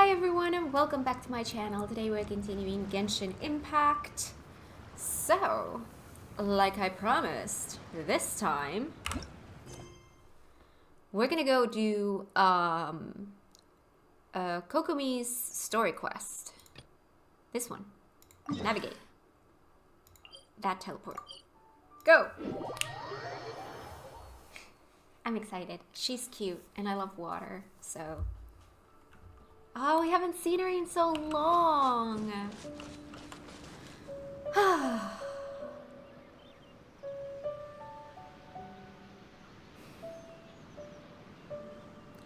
Hi everyone and welcome back to my channel. Today we're continuing Genshin Impact. So, like I promised, this time we're gonna go do Kokomi's story quest. This one. Navigate. That teleport. Go! I'm excited. She's cute and I love water, so... Oh, we haven't seen her in so long.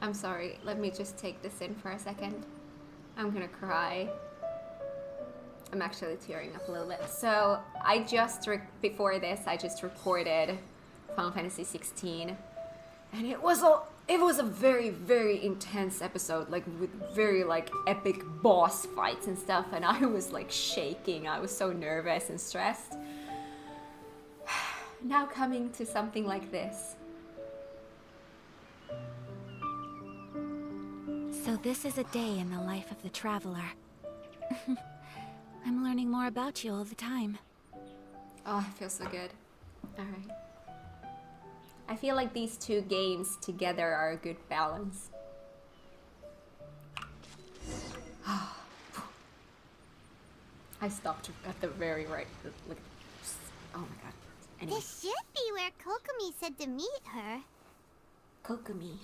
I'm sorry. Let me just take this in for a second. I'm gonna cry. I'm actually tearing up a little bit. So, I just, before this, I just recorded Final Fantasy 16. And it was a very, very intense episode, like with very like epic boss fights and stuff, and I was like shaking. I was so nervous and stressed. Now coming to something like this. So this is a day in the life of the traveler. I'm learning more about you all the time. Oh, it feels so good. Alright. I feel like these two games together are a good balance. I stopped at the very right, like, oh my god. Anyway. This should be where Kokomi said to meet her. Kokomi.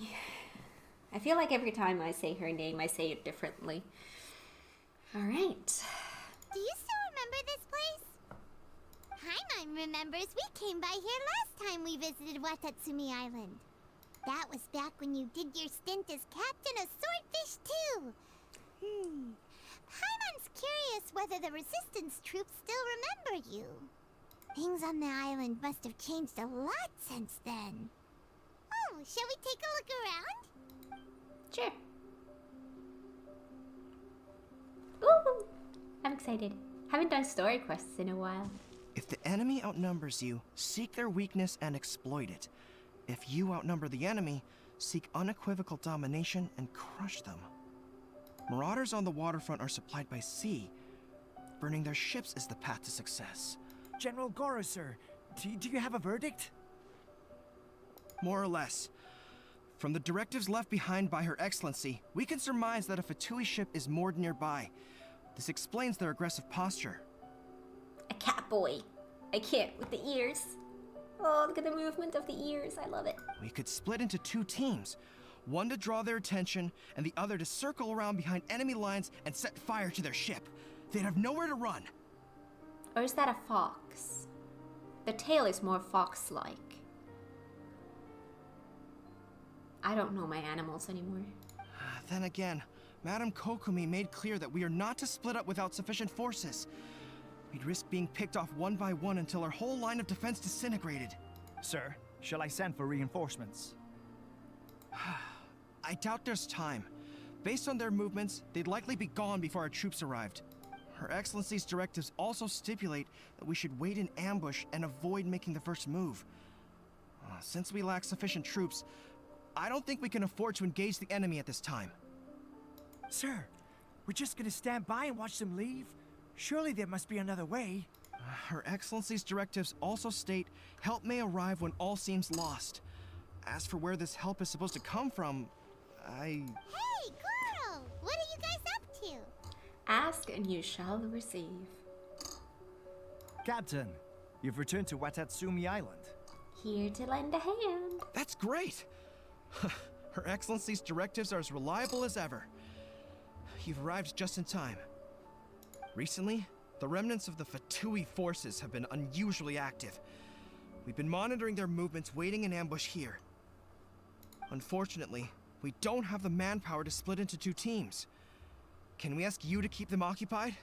I feel like every time I say her name, I say it differently. Alright. Do you still remember this place? Paimon remembers we came by here last time we visited Watatsumi Island. That was back when you did your stint as captain of Swordfish too. Paimon's curious whether the resistance troops still remember you. Things on the island must have changed a lot since then. Oh, shall we take a look around? Sure. Ooh, I'm excited. Haven't done story quests in a while. If the enemy outnumbers you, seek their weakness and exploit it. If you outnumber the enemy, seek unequivocal domination and crush them. Marauders on the waterfront are supplied by sea. Burning their ships is the path to success. General Goro, sir, do you have a verdict? More or less. From the directives left behind by Her Excellency, we can surmise that a Fatui ship is moored nearby. This explains their aggressive posture. A cat boy. I can't with the ears. Oh, look at the movement of the ears. I love it. We could split into two teams. One to draw their attention, and the other to circle around behind enemy lines and set fire to their ship. They'd have nowhere to run. Or is that a fox? The tail is more fox-like. I don't know my animals anymore. Then again, Madame Kokomi made clear that we are not to split up without sufficient forces. We'd risk being picked off one by one until our whole line of defense disintegrated. Sir, shall I send for reinforcements? I doubt there's time. Based on their movements, they'd likely be gone before our troops arrived. Her Excellency's directives also stipulate that we should wait in ambush and avoid making the first move. Since we lack sufficient troops, I don't think we can afford to engage the enemy at this time. Sir, we're just gonna stand by and watch them leave? Surely there must be another way. Her Excellency's directives also state help may arrive when all seems lost. As for where this help is supposed to come from, Hey, Goro! What are you guys up to? Ask and you shall receive. Captain, you've returned to Watatsumi Island. Here to lend a hand. That's great! Her Excellency's directives are as reliable as ever. You've arrived just in time. Recently, the remnants of the Fatui forces have been unusually active. We've been monitoring their movements, waiting in ambush here. Unfortunately, we don't have the manpower to split into two teams. Can we ask you to keep them occupied?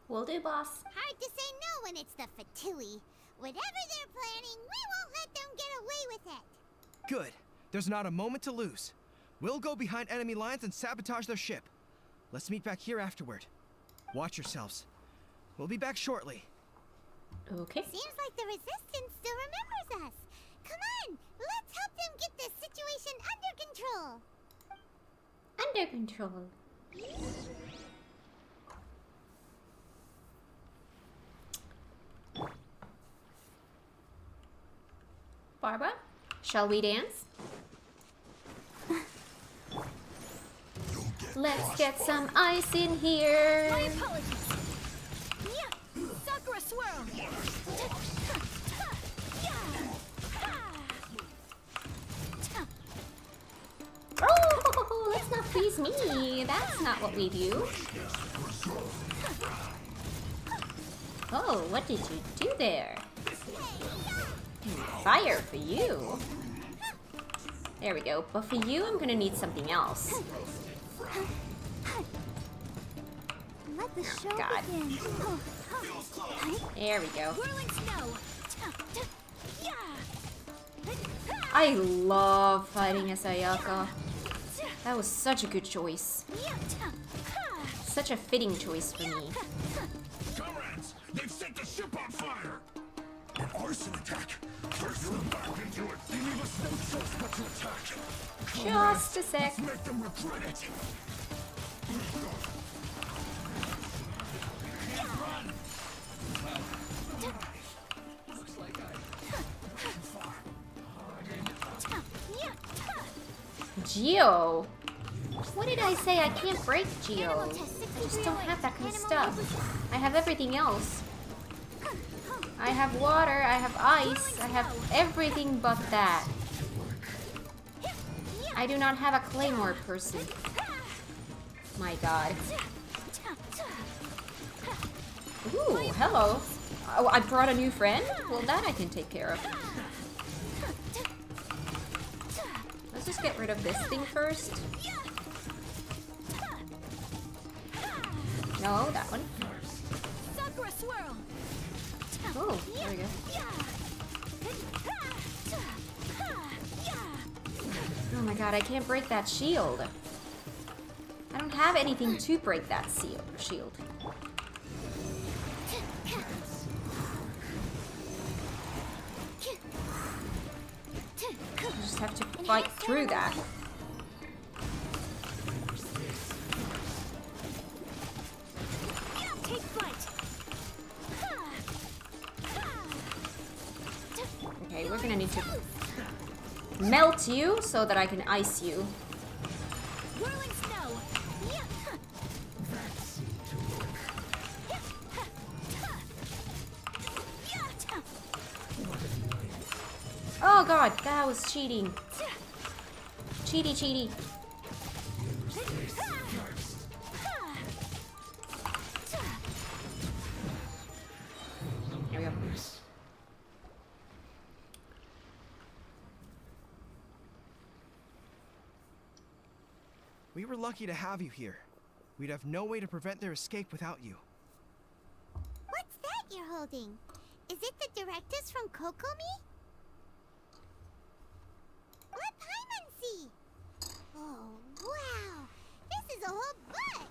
Will do, boss. Hard to say no when it's the Fatui. Whatever they're planning, we won't let them get away with it. Good. There's not a moment to lose. We'll go behind enemy lines and sabotage their ship. Let's meet back here afterward. Watch yourselves. We'll be back shortly. Okay. Seems like the resistance still remembers us. Come on, let's help them get this situation under control. Under control. Barbara, shall we dance? Let's get some ice in here. My apologies. Yeah, Sakura swirl. Oh, let's not freeze me. That's not what we do. Oh, what did you do there? Fire for you. There we go. But for you, I'm gonna need something else. Let the show God. begin. There we go. Whirling snow. I love fighting as Ayaka. That was such a good choice. Such a fitting choice for me. Comrades, they've set the ship on fire! An arson attack! First them back into it! They leave us no choice but to attack! Just a sec. Let's make them regret it! Geo. What did I say? I can't break Geo. I just don't have that kind of stuff. I have everything else. I have water, I have ice, I have everything but that. I do not have a claymore person. My god. Ooh, hello. Oh, I brought a new friend? Well, that I can take care of. Let's just get rid of this thing first. No, that one. Sakura swirl. Oh, there we go. Oh my god, I can't break that shield. I don't have anything to break that shield. I just have to fight through that. Take flight. Okay, we're gonna need to melt you so that I can ice you. Whirling snow. Oh god, that was cheating. Cheaty, cheaty. There we go. We were lucky to have you here. We'd have no way to prevent their escape without you. What's that you're holding? Is it the directives from Kokomi? Let Paimon see! Oh, wow! This is a whole book!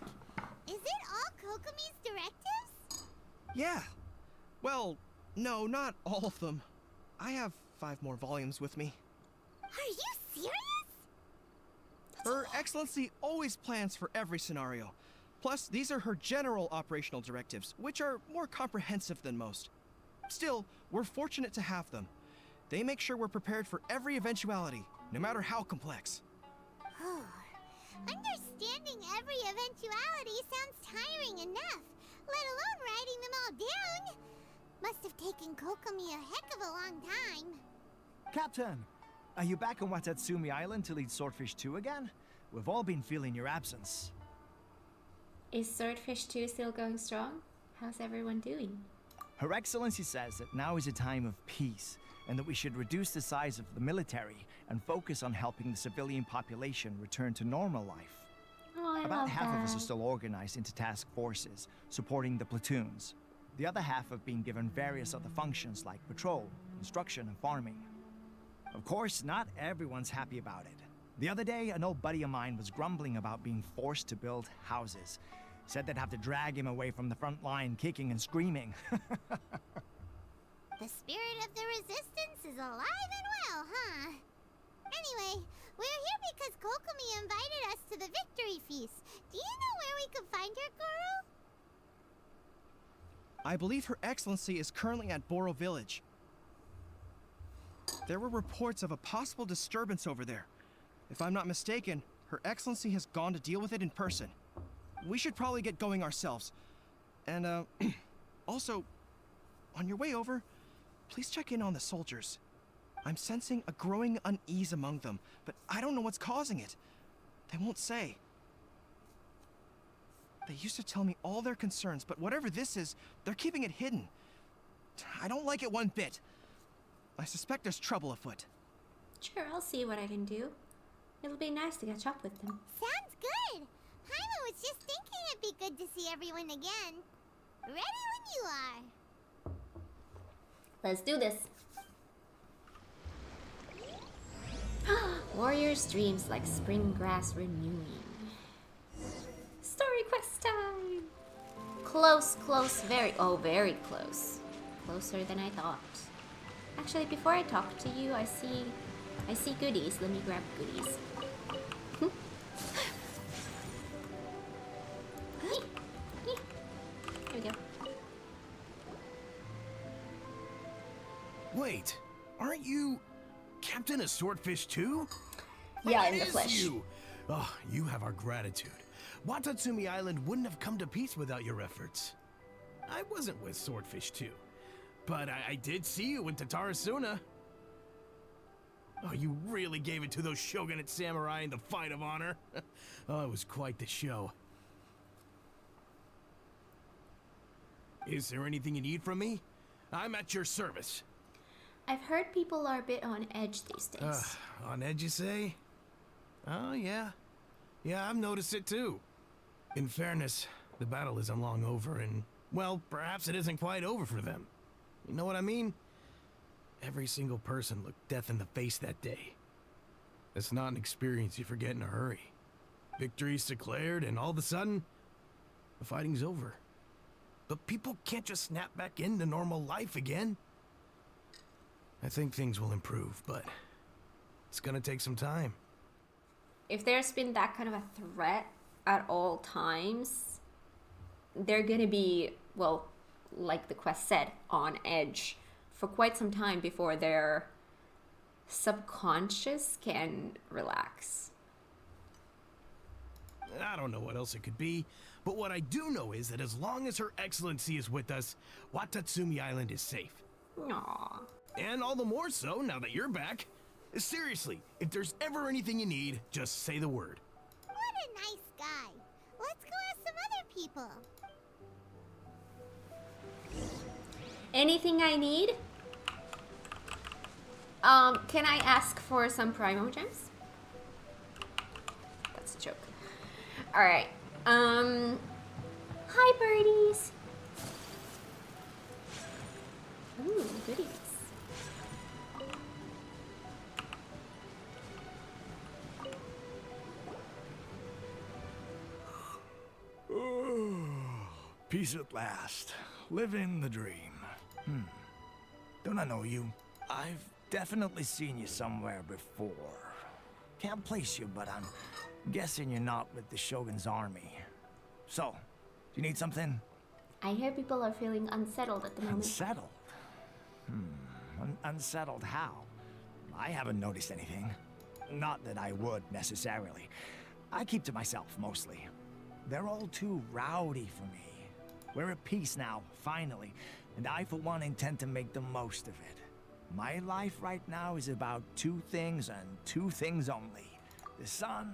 Is it all Kokomi's directives? Yeah. Well, no, not all of them. I have 5 more volumes with me. Are you serious? Her Excellency always plans for every scenario. Plus, these are her general operational directives, which are more comprehensive than most. Still, we're fortunate to have them. They make sure we're prepared for every eventuality, no matter how complex. Understanding every eventuality sounds tiring enough, let alone writing them all down. Must have taken Kokomi a heck of a long time. Captain, are you back on Watatsumi Island to lead Swordfish 2 again? We've all been feeling your absence. Is Swordfish 2 still going strong? How's everyone doing? Her Excellency says that now is a time of peace, and that we should reduce the size of the military and focus on helping the civilian population return to normal life. Oh, I About love half of us are that. still organized into task forces, supporting the platoons. The other half have been given various other functions like patrol, construction, and farming. Of course, not everyone's happy about it. The other day, an old buddy of mine was grumbling about being forced to build houses. Said they'd have to drag him away from the front line, kicking and screaming. The spirit of the resistance is alive and well, huh? Anyway, we're here because Kokomi invited us to the victory feast. Do you know where we could find her, Goro? I believe Her Excellency is currently at Boro Village. There were reports of a possible disturbance over there. If I'm not mistaken, Her Excellency has gone to deal with it in person. We should probably get going ourselves. And, also, on your way over, please check in on the soldiers. I'm sensing a growing unease among them, but I don't know what's causing it. They won't say. They used to tell me all their concerns, but whatever this is, they're keeping it hidden. I don't like it one bit. I suspect there's trouble afoot. Sure, I'll see what I can do. It'll be nice to catch up with them. Sounds good. Hyla was just thinking it'd be good to see everyone again. Ready when you are. Let's do this. Warrior's dreams like spring grass renewing. Story quest time! Close, close, very close. Closer than I thought. Actually, before I talk to you, I see goodies. Let me grab goodies. Here we go. Wait, aren't you Captain of Swordfish too? Yeah, It in the is flesh. You. Oh, you have our gratitude. Watatsumi Island wouldn't have come to peace without your efforts. I wasn't with Swordfish too, but I did see you in Tatarasuna. Oh, you really gave it to those shogunate samurai in the fight of honor. Oh, it was quite the show. Is there anything you need from me? I'm at your service. I've heard people are a bit on edge these days. On edge, you say? Oh, yeah. Yeah, I've noticed it too. In fairness, the battle isn't long over and, well, perhaps it isn't quite over for them. You know what I mean? Every single person looked death in the face that day. It's not an experience you forget in a hurry. Victory's declared and all of a sudden, the fighting's over. But people can't just snap back into normal life again. I think things will improve, but it's gonna take some time. If there's been that kind of a threat at all times, they're gonna be, well, like the quest said, on edge for quite some time before their subconscious can relax. I don't know what else it could be, but what I do know is that as long as Her Excellency is with us, Watatsumi Island is safe. Aww. And all the more so now that you're back. Seriously, if there's ever anything you need, just say the word. What a nice guy. Let's go ask some other people. Anything I need? Can I ask for some Primo Gems? That's a joke. Alright. Hi, birdies. Ooh, goodies. Peace at last. Living the dream. Don't I know you? I've definitely seen you somewhere before. Can't place you, but I'm guessing you're not with the Shogun's army. So, do you need something? I hear people are feeling unsettled at the moment. Unsettled? Unsettled how? I haven't noticed anything. Not that I would, necessarily. I keep to myself, mostly. They're all too rowdy for me. We're at peace now, finally, and I, for one, intend to make the most of it. My life right now is about two things and two things only. The sun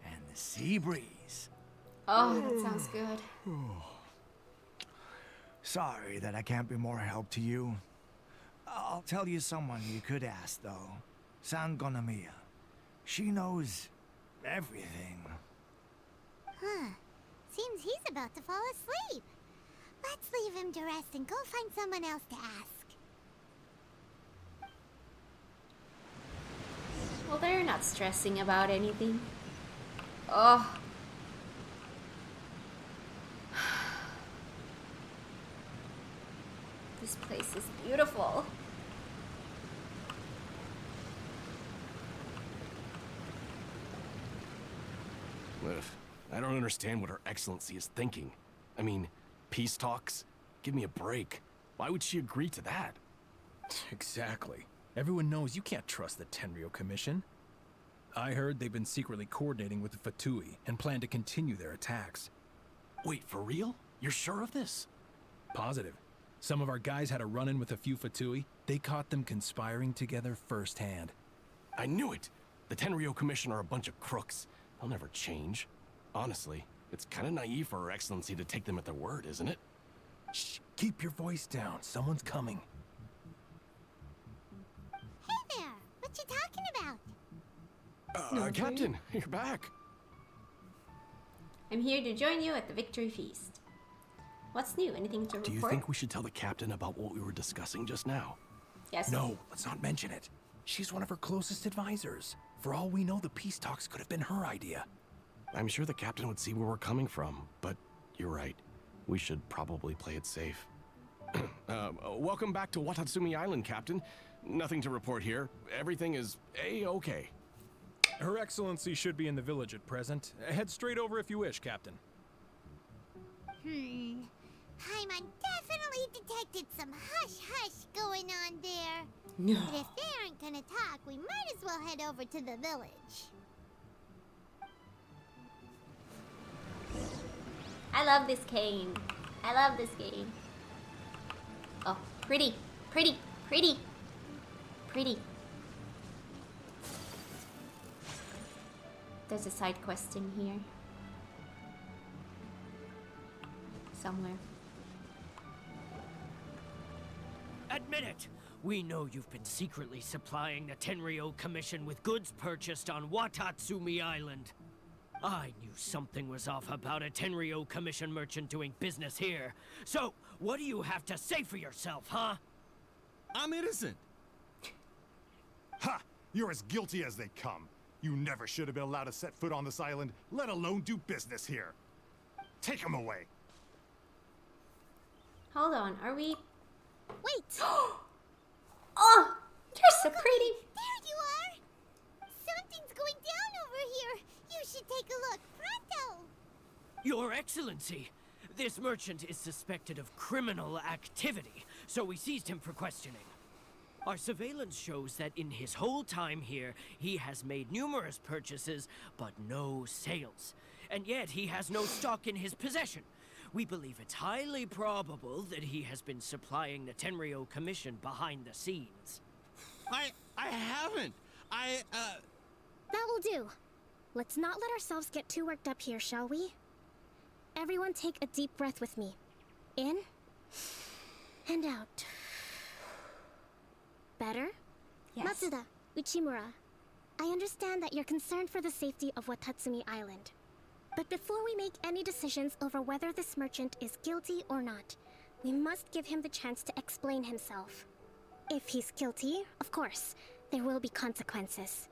and the sea breeze. Oh, that sounds good. Sorry that I can't be more help to you. I'll tell you someone you could ask, though. Sangonomiya. She knows everything. Huh. Seems he's about to fall asleep. Let's leave him to rest and go find someone else to ask. Well, they're not stressing about anything. Oh. This place is beautiful. I don't understand what Her Excellency is thinking. I mean, peace talks? Give me a break. Why would she agree to that? Exactly. Everyone knows you can't trust the Tenryo Commission. I heard they've been secretly coordinating with the Fatui and plan to continue their attacks. Wait, for real? You're sure of this? Positive. Some of our guys had a run-in with a few Fatui. They caught them conspiring together firsthand. I knew it! The Tenryo Commission are a bunch of crooks. They'll never change. Honestly, it's kind of naive for Her Excellency to take them at their word, isn't it? Shh, keep your voice down. Someone's coming. Hey there! What you talking about? Captain, you're back. I'm here to join you at the Victory Feast. What's new? Anything to report? Do you think we should tell the captain about what we were discussing just now? Yes. No, let's not mention it. She's one of her closest advisors. For all we know, the peace talks could have been her idea. I'm sure the captain would see where we're coming from, but you're right. We should probably play it safe. Welcome back to Watatsumi Island, Captain. Nothing to report here. Everything is A-okay. Her Excellency should be in the village at present. Head straight over if you wish, Captain. Paimon definitely detected some hush-hush going on there. No. But if they aren't gonna talk, we might as well head over to the village. I love this cane. I love this game. Oh, pretty, pretty, pretty, pretty. There's a side quest in here. Somewhere. Admit it! We know you've been secretly supplying the Tenryo Commission with goods purchased on Watatsumi Island. I knew something was off about a Tenryo Commission merchant doing business here. So, what do you have to say for yourself, huh? I'm innocent. Ha! You're as guilty as they come. You never should have been allowed to set foot on this island, let alone do business here. Take him away. Hold on, are we? Wait! Oh, you're so pretty. There you are! Something's going down over here. You should take a look. Pronto! Your Excellency, this merchant is suspected of criminal activity, so we seized him for questioning. Our surveillance shows that in his whole time here, he has made numerous purchases, but no sales. And yet he has no stock in his possession. We believe it's highly probable that he has been supplying the Tenryo Commission behind the scenes. I haven't. That will do. Let's not let ourselves get too worked up here, shall we? Everyone take a deep breath with me. In and out. Better? Yes. Matsuda, Uchimura, I understand that you're concerned for the safety of Watatsumi Island. But before we make any decisions over whether this merchant is guilty or not, we must give him the chance to explain himself. If he's guilty, of course, there will be consequences.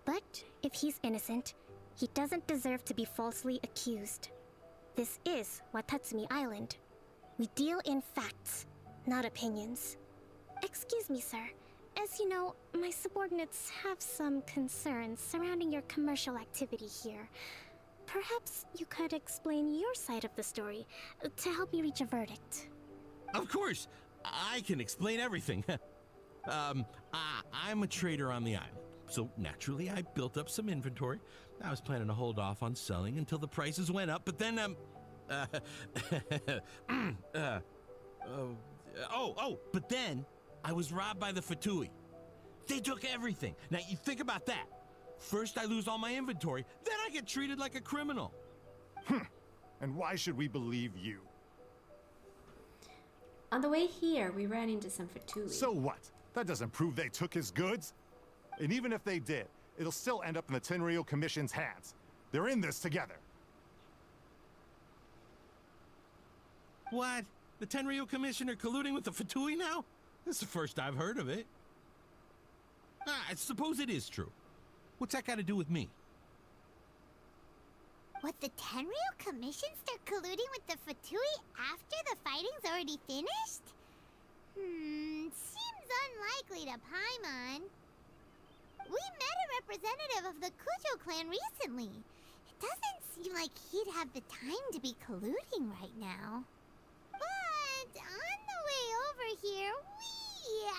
But if he's innocent, he doesn't deserve to be falsely accused. This is Watatsumi Island. We deal in facts, not opinions. Excuse me, sir. As you know, my subordinates have some concerns surrounding your commercial activity here. Perhaps you could explain your side of the story to help me reach a verdict. Of course, I can explain everything. I'm a trader on the island, so naturally I built up some inventory. I was planning to hold off on selling until the prices went up, but then, but then I was robbed by the Fatui. They took everything. Now, you think about that. First I lose all my inventory, then I get treated like a criminal. And why should we believe you? On the way here, we ran into some Fatui. So what? That doesn't prove they took his goods. And even if they did, it'll still end up in the Tenryo Commission's hands. They're in this together. What? The Tenryo Commission are colluding with the Fatui now? This is the first I've heard of it. I suppose it is true. What's that got to do with me? Would the Tenryo Commission start colluding with the Fatui after the fighting's already finished? Seems unlikely to Paimon. We met a representative of the Kujo clan recently. It doesn't seem like he'd have the time to be colluding right now. But on the way over here, we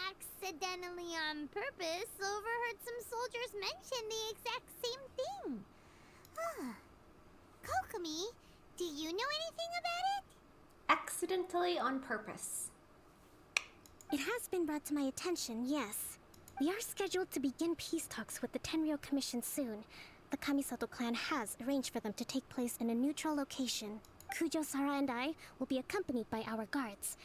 accidentally on purpose overheard some soldiers mention the exact same thing. Kokomi, do you know anything about it? Accidentally on purpose. It has been brought to my attention, yes. We are scheduled to begin peace talks with the Tenryo Commission soon. The Kamisato clan has arranged for them to take place in a neutral location. Kujo-Sara and I will be accompanied by our guards.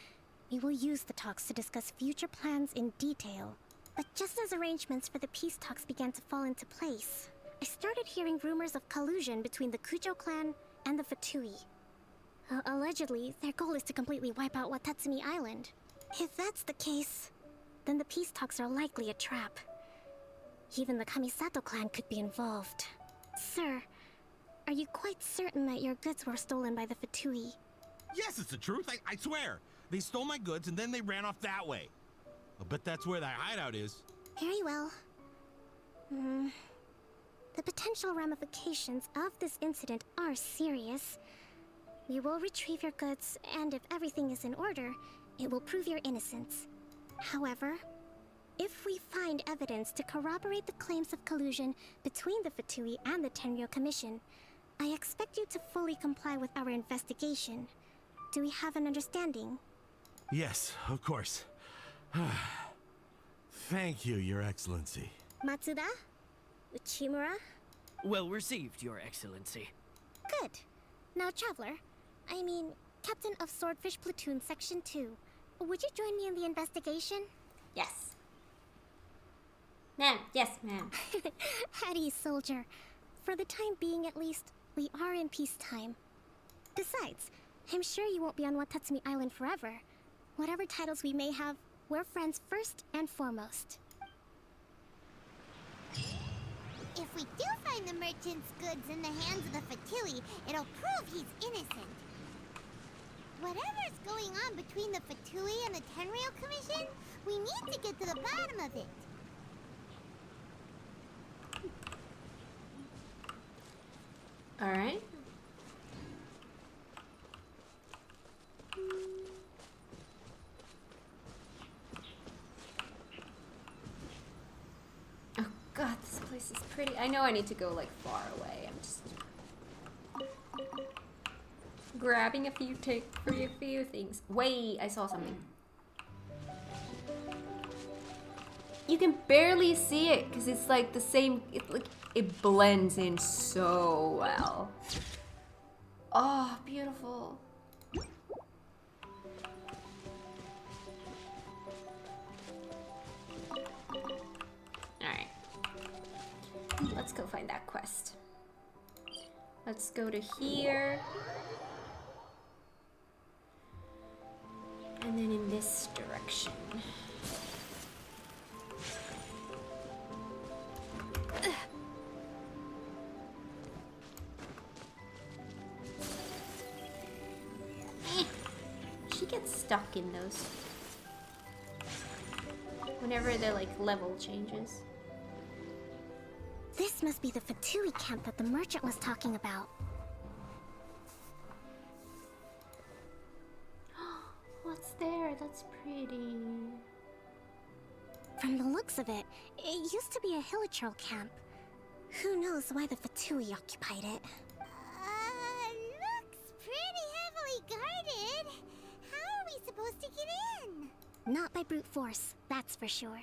We will use the talks to discuss future plans in detail. But just as arrangements for the peace talks began to fall into place, I started hearing rumors of collusion between the Kujo clan and the Fatui. Allegedly, their goal is to completely wipe out Watatsumi Island. If that's the case, then the peace talks are likely a trap. Even the Kamisato clan could be involved. Sir, are you quite certain that your goods were stolen by the Fatui? Yes, it's the truth. I swear. They stole my goods and then they ran off that way. I'll bet that's where that hideout is. Very well. The potential ramifications of this incident are serious. We will retrieve your goods, and if everything is in order, it will prove your innocence. However, if we find evidence to corroborate the claims of collusion between the Fatui and the Tenryo Commission, I expect you to fully comply with our investigation. Do we have an understanding? Yes, of course. Thank you, Your Excellency. Matsuda? Uchimura? Well received, Your Excellency. Good. Now, Traveler, Captain of Swordfish Platoon Section 2, would you join me in the investigation? Yes. Ma'am, yes, ma'am. Hattie, soldier. For the time being, at least, we are in peacetime. Besides, I'm sure you won't be on Watatsumi Island forever. Whatever titles we may have, we're friends first and foremost. If we do find the merchant's goods in the hands of the Fatui, it'll prove he's innocent. Whatever's going on between the Fatui and the Tenryo Commission, we need to get to the bottom of it. Alright. Oh god, this place is pretty. I know I need to go like far away. I'm just grabbing a few things. Wait, I saw something. You can barely see it because it's like the same. It blends in so well. Oh, beautiful. Alright. Let's go find that quest. Let's go to here. And then in this direction. She gets stuck in those whenever the level changes. This must be the Fatui camp that the merchant was talking about. What's there? That's pretty. From the looks of it, it used to be a Hilichurl camp. Who knows why the Fatui occupied it? Looks pretty heavily guarded. How are we supposed to get in? Not by brute force, that's for sure.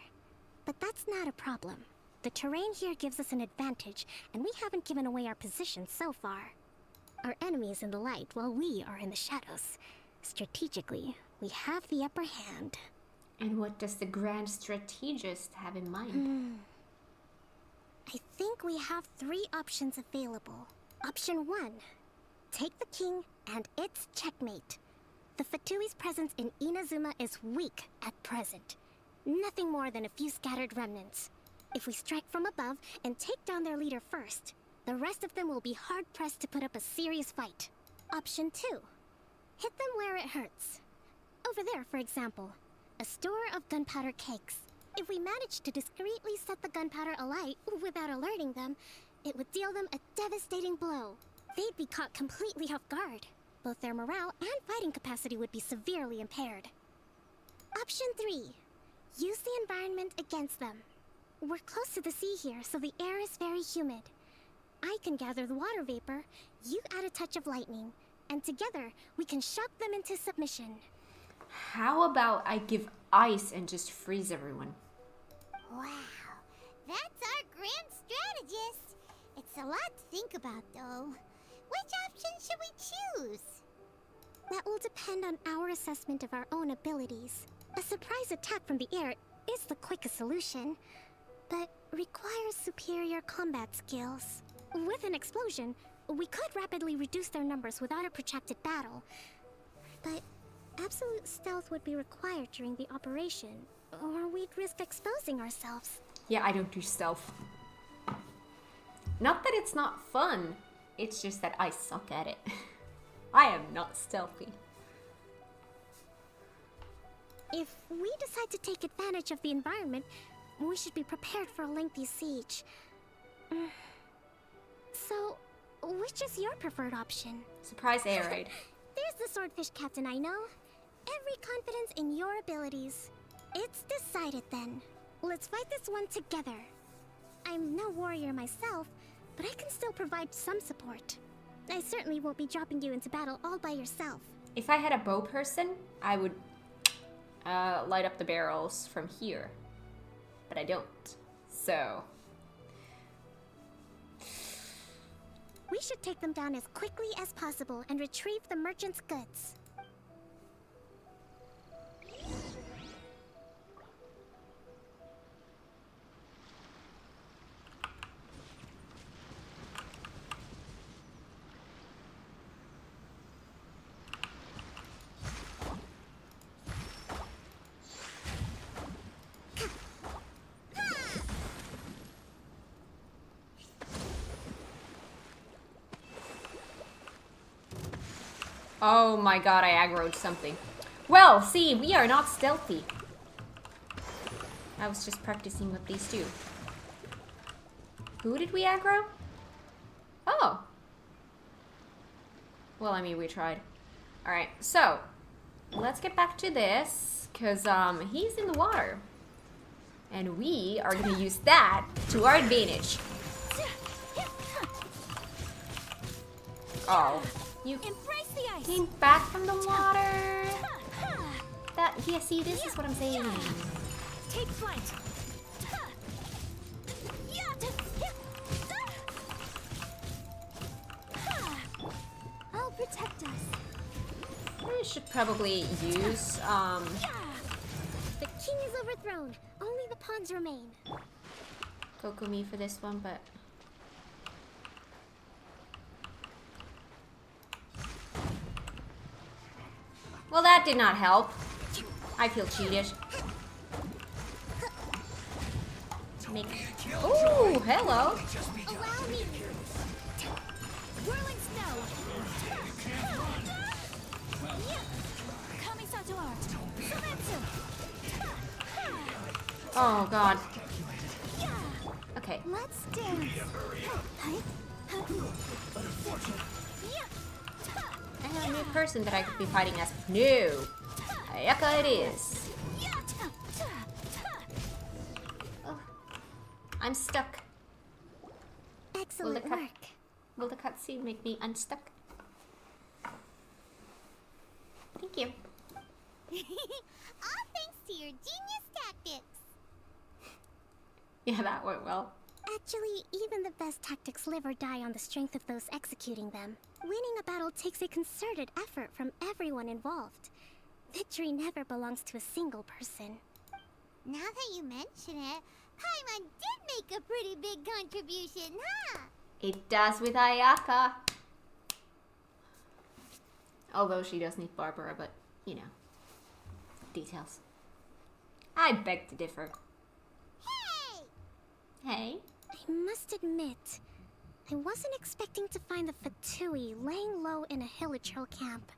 But that's not a problem. The terrain here gives us an advantage, and we haven't given away our position so far. Our enemy is in the light, while we are in the shadows. Strategically, we have the upper hand. And what does the Grand Strategist have in mind? I think we have 3 options available. Option 1. Take the king, and it's checkmate. The Fatui's presence in Inazuma is weak at present. Nothing more than a few scattered remnants. If we strike from above and take down their leader first, the rest of them will be hard-pressed to put up a serious fight. Option 2. Hit them where it hurts. Over there, for example, a store of gunpowder cakes. If we manage to discreetly set the gunpowder alight without alerting them, it would deal them a devastating blow. They'd be caught completely off guard. Both their morale and fighting capacity would be severely impaired. Option 3. Use the environment against them. We're close to the sea here, so the air is very humid. I can gather the water vapor, you add a touch of lightning, and together we can shock them into submission. How about I give ice and just freeze everyone? Wow, that's our grand strategist. It's a lot to think about, though. Which option should we choose? That will depend on our assessment of our own abilities. A surprise attack from the air is the quickest solution, but requires superior combat skills. With an explosion, we could rapidly reduce their numbers without a protracted battle, but absolute stealth would be required during the operation, or we'd risk exposing ourselves. Yeah, I don't do stealth. Not that it's not fun, it's just that I suck at it. I am not stealthy. If we decide to take advantage of the environment, we should be prepared for a lengthy siege. So, which is your preferred option? Surprise air raid. There's the swordfish captain I know. Every confidence in your abilities. It's decided then. Let's fight this one together. I'm no warrior myself, but I can still provide some support. I certainly won't be dropping you into battle all by yourself. If I had a bow person, I would light up the barrels from here. But I don't. So... we should take them down as quickly as possible and retrieve the merchant's goods. Oh my god, I aggroed something. Well, see, we are not stealthy. I was just practicing with these two. Who did we aggro? Oh. Well, I mean, we tried. Alright, so, let's get back to this, because he's in the water. And we are going to use that to our advantage. Oh. You came back from the water. That, yeah, see, this is what I'm saying. Take flight. I'll protect us. We should probably use, The king is overthrown. Only the pawns remain. Kokomi for this one, but... well, that did not help. I feel cheated. Ooh, hello. Allow me. Whirling snow. Kamisato art. Sumetsu. Oh god. Okay. Let's dance. I have a new person that I could be fighting as. No. Ayaka it is. Oh. I'm stuck. Excellent work. Will the cutscene make me unstuck? Thank you. All thanks to your genius tactics. Yeah, that went well. Actually, even the best tactics live or die on the strength of those executing them. Winning a battle takes a concerted effort from everyone involved. Victory never belongs to a single person. Now that you mention it, Paimon did make a pretty big contribution, huh? It does with Ayaka. Although she does need Barbara, but, you know. Details. I beg to differ. Hey! Hey? I must admit, I wasn't expecting to find the Fatui laying low in a Hilichurl camp.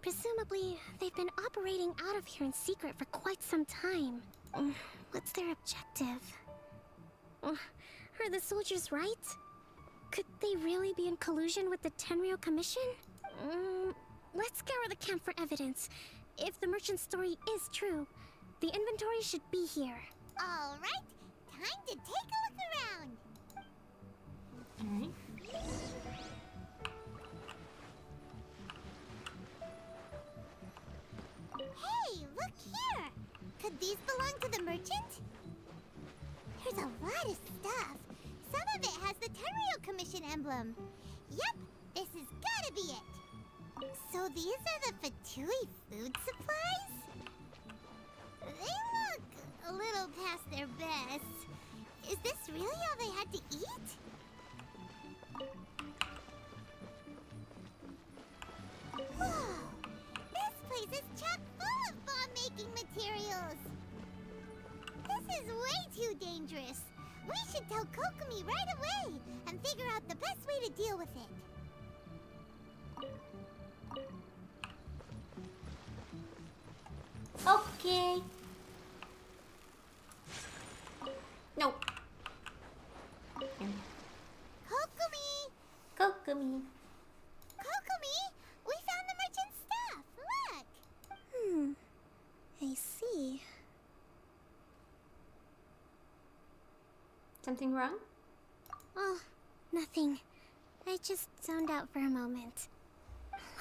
Presumably, they've been operating out of here in secret for quite some time. What's their objective? Are the soldiers right? Could they really be in collusion with the Tenryou Commission? Let's scour the camp for evidence. If the merchant's story is true, The inventory should be here. Alright, time to take a look around. Alright. Hey, look here! Could these belong to the merchant? There's a lot of stuff. Some of it has the Tenryo Commission emblem. Yep, this has gotta be it. So these are the Fatui food supplies? They look a little past their best. Is this really all they had to eat? Whoa! This place is chock full of bomb-making materials! This is way too dangerous! We should tell Kokomi right away and figure out the best way to deal with it. Okay. No. Kokomi! Kokomi. Kokomi! We found the merchant's stuff! Look! I see. Something wrong? Oh, nothing. I just zoned out for a moment.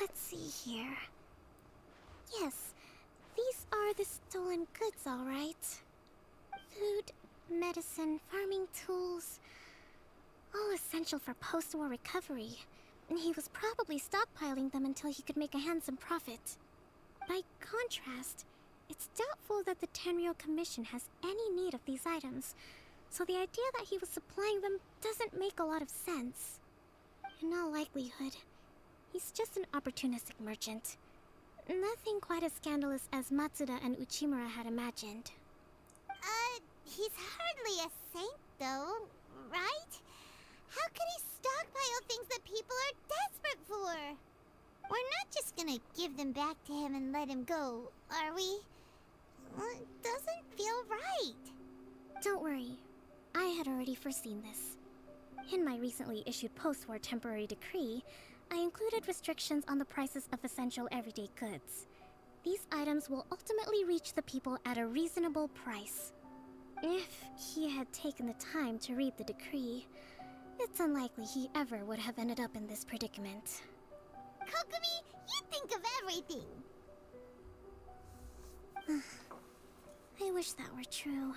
Let's see here. Yes, these are the stolen goods, all right. Food, medicine, farming tools. All essential for post-war recovery. And he was probably stockpiling them until he could make a handsome profit. By contrast, it's doubtful that the Tenryo Commission has any need of these items, so the idea that he was supplying them doesn't make a lot of sense. In all likelihood, he's just an opportunistic merchant. Nothing quite as scandalous as Matsuda and Uchimura had imagined. He's hardly a saint, though, right? How could he stockpile things that people are desperate for? We're not just gonna give them back to him and let him go, are we? It doesn't feel right. Don't worry. I had already foreseen this. In my recently issued post-war temporary decree, I included restrictions on the prices of essential everyday goods. These items will ultimately reach the people at a reasonable price. If he had taken the time to read the decree, it's unlikely he ever would have ended up in this predicament. Kokomi, you think of everything! I wish that were true.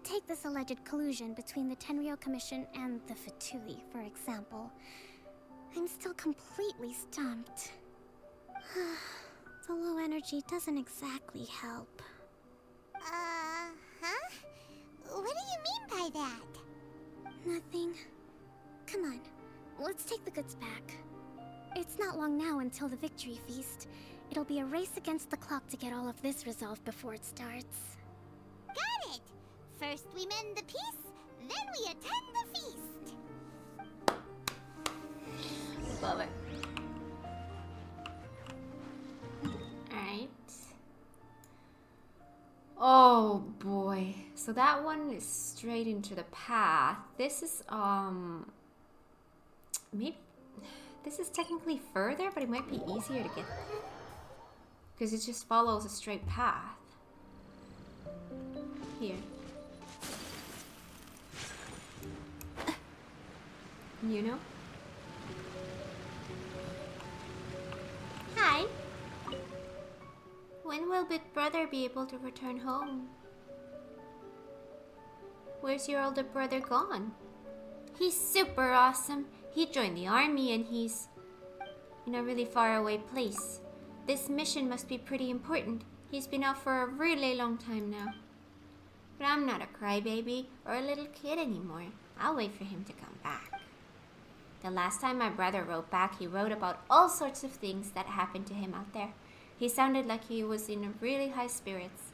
Take this alleged collusion between the Tenryo Commission and the Fatui, for example. I'm still completely stumped. The low energy doesn't exactly help. What do you mean by that? Nothing. Come on, let's take the goods back. It's not long now until the victory feast. It'll be a race against the clock to get all of this resolved before it starts. Got it! First we mend the peace, then we attend the feast! Love it. Alright. Oh boy. So that one is straight into the path. This is, maybe this is technically further, but it might be easier to get there. Because it just follows a straight path. Here. You know? Hi. When will Big Brother be able to return home? Where's your older brother gone? He's super awesome. He joined the army and he's in a really far away place. This mission must be pretty important. He's been out for a really long time now. But I'm not a crybaby or a little kid anymore. I'll wait for him to come back. The last time my brother wrote back, he wrote about all sorts of things that happened to him out there. He sounded like he was in really high spirits.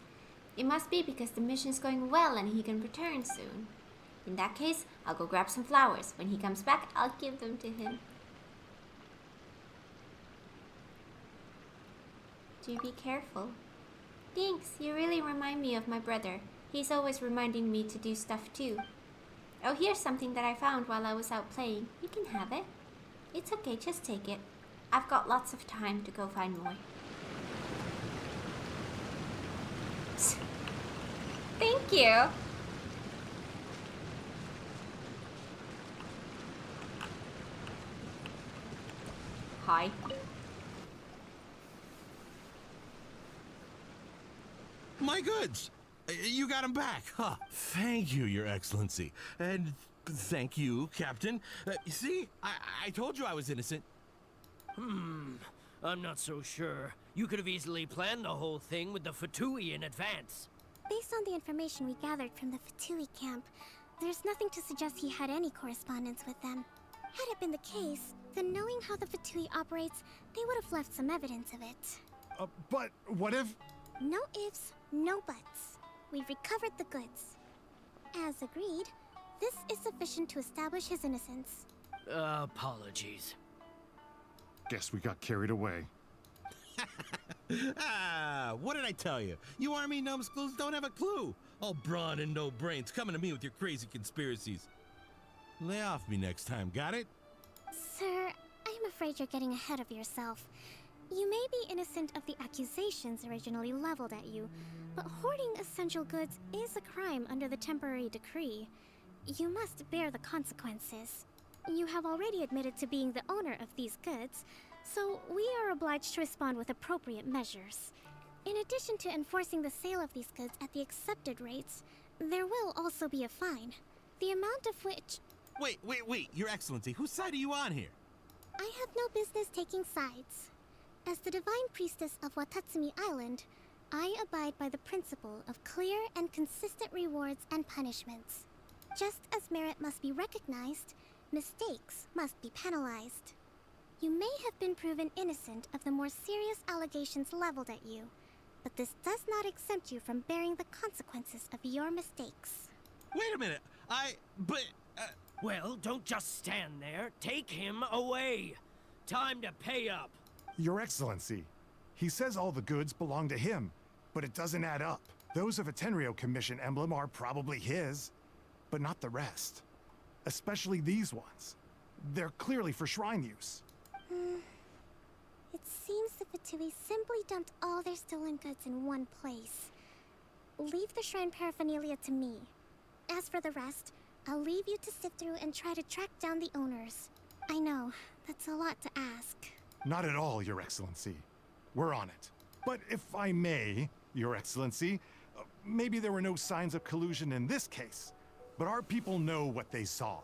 It must be because the mission's going well and he can return soon. In that case, I'll go grab some flowers. When he comes back, I'll give them to him. Do be careful. Thanks, you really remind me of my brother. He's always reminding me to do stuff too. Oh, here's something that I found while I was out playing. You can have it. It's okay, just take it. I've got lots of time to go find more. Thank you. Hi. My goods! You got them back, huh? Thank you, Your Excellency. And thank you, Captain. See? I told you I was innocent. I'm not so sure. You could have easily planned the whole thing with the Fatui in advance. Based on the information we gathered from the Fatui camp, there's nothing to suggest he had any correspondence with them. Had it been the case, then knowing how the Fatui operates, they would have left some evidence of it. But what if... No ifs, no buts. We've recovered the goods. As agreed, this is sufficient to establish his innocence. Apologies. Guess we got carried away. What did I tell you? You army numbskulls don't have a clue. All brawn and no brains coming to me with your crazy conspiracies. Lay off me next time, got it? Sir, I'm afraid you're getting ahead of yourself. You may be innocent of the accusations originally leveled at you, but hoarding essential goods is a crime under the temporary decree. You must bear the consequences. You have already admitted to being the owner of these goods, so we are obliged to respond with appropriate measures. In addition to enforcing the sale of these goods at the accepted rates, there will also be a fine, the amount of which... Wait, Your Excellency, whose side are you on here? I have no business taking sides. As the Divine Priestess of Watatsumi Island, I abide by the principle of clear and consistent rewards and punishments. Just as merit must be recognized, mistakes must be penalized. You may have been proven innocent of the more serious allegations leveled at you, but this does not exempt you from bearing the consequences of your mistakes. Wait a minute, Well, don't just stand there. Take him away. Time to pay up. Your Excellency, he says all the goods belong to him, but it doesn't add up. Those of a Tenryo Commission emblem are probably his, but not the rest. Especially these ones. They're clearly for shrine use. It seems the Fatui simply dumped all their stolen goods in one place. Leave the shrine paraphernalia to me. As for the rest, I'll leave you to sift through and try to track down the owners. I know, that's a lot to ask. Not at all, Your Excellency. We're on it. But if I may, Your Excellency, maybe there were no signs of collusion in this case, but our people know what they saw.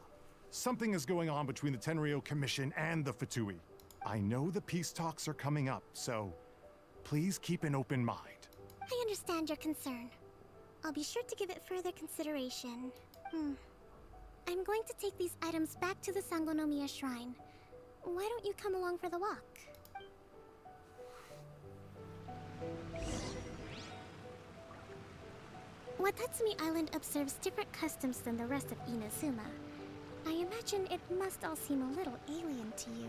Something is going on between the Tenryo Commission and the Fatui. I know the peace talks are coming up, so please keep an open mind. I understand your concern. I'll be sure to give it further consideration. I'm going to take these items back to the Sangonomiya Shrine. Why don't you come along for the walk? Watatsumi Island observes different customs than the rest of Inazuma. I imagine it must all seem a little alien to you.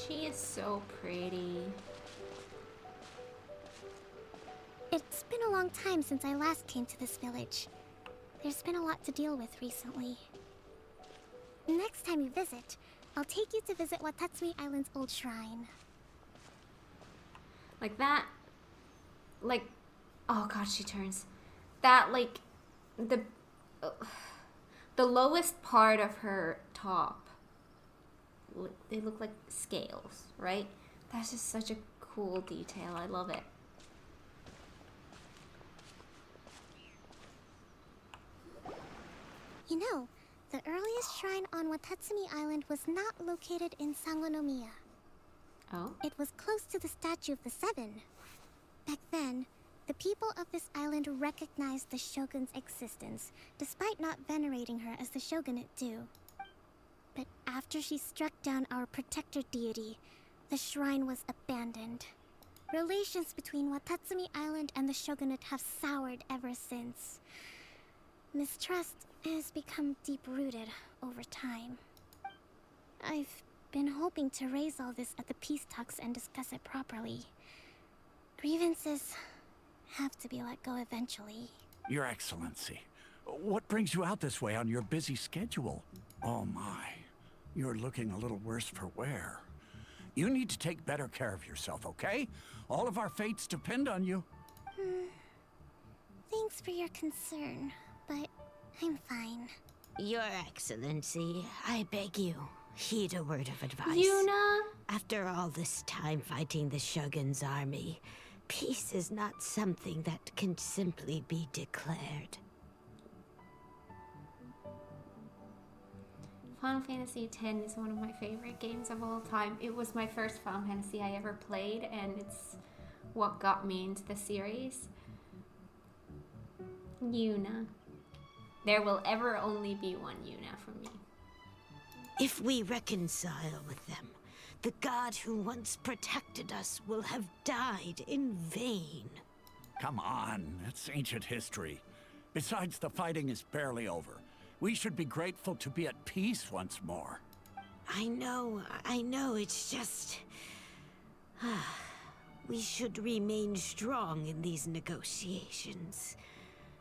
She is so pretty. It's been a long time since I last came to this village. There's been a lot to deal with recently. Next time you visit, I'll take you to visit Watatsumi Island's old shrine. Like that, like, oh god, she turns. That, like, the lowest part of her top, they look like scales, right? That's just such a cool detail. I love it. You know, the earliest shrine on Watatsumi Island was not located in Sangonomiya. Oh? It was close to the Statue of the Seven. Back then, the people of this island recognized the shogun's existence, despite not venerating her as the shogunate do. But after she struck down our protector deity, the shrine was abandoned. Relations between Watatsumi Island and the shogunate have soured ever since. Mistrust has become deep-rooted over time. I've been hoping to raise all this at the peace talks and discuss it properly. Grievances have to be let go eventually. Your Excellency, what brings you out this way on your busy schedule? Oh my, you're looking a little worse for wear. You need to take better care of yourself, okay? All of our fates depend on you. Thanks for your concern, but I'm fine. Your Excellency, I beg you, heed a word of advice. Yuna? After all this time fighting the Shogun's army, peace is not something that can simply be declared. Final Fantasy X is one of my favorite games of all time. It was my first Final Fantasy I ever played, and it's what got me into the series. Yuna. There will ever only be one Yuna for me. If we reconcile with them, the god who once protected us will have died in vain. Come on, it's ancient history. Besides, the fighting is barely over. We should be grateful to be at peace once more. I know, it's just... we should remain strong in these negotiations.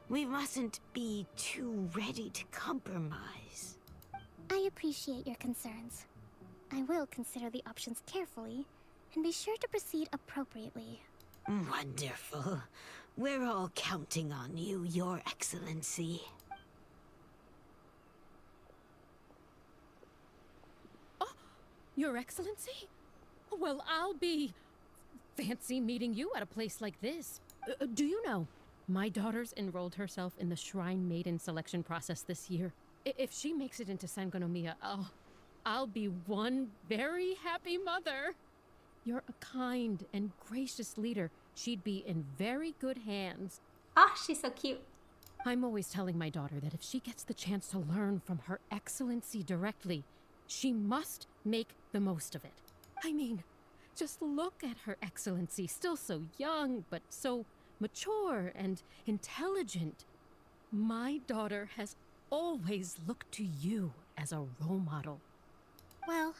We mustn't be too ready to compromise. I appreciate your concerns. I will consider the options carefully, and be sure to proceed appropriately. Wonderful. We're all counting on you, Your Excellency. Your Excellency? Well, I'll be... fancy meeting you at a place like this. Do you know, my daughter's enrolled herself in the Shrine Maiden selection process this year. If she makes it into Sangonomiya, I'll be one very happy mother. You're a kind and gracious leader. She'd be in very good hands. Ah, she's so cute. I'm always telling my daughter that if she gets the chance to learn from Her Excellency directly, she must make the most of it. I mean, just look at Her Excellency, still so young, but so mature and intelligent. My daughter has always looked to you as a role model. Well,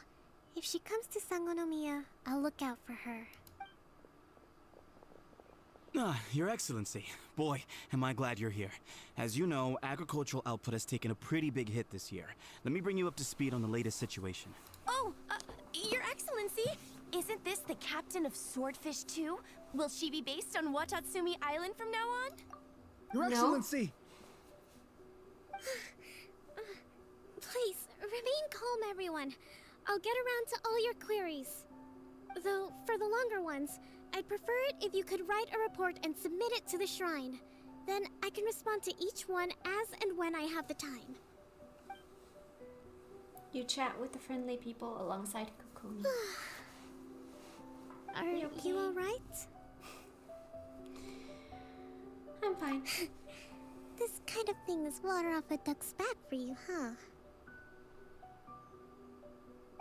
if she comes to Sangonomiya, I'll look out for her. Your Excellency. Boy, am I glad you're here. As you know, agricultural output has taken a pretty big hit this year. Let me bring you up to speed on the latest situation. Oh, Your Excellency, isn't this the captain of Swordfish too? Will she be based on Watatsumi Island from now on? Your Excellency! Please, remain calm, everyone. I'll get around to all your queries. Though, for the longer ones, I'd prefer it if you could write a report and submit it to the shrine. Then I can respond to each one as and when I have the time. You chat with the friendly people alongside Kokomi. Are you alright? I'm fine. This kind of thing is water off a duck's back for you, huh?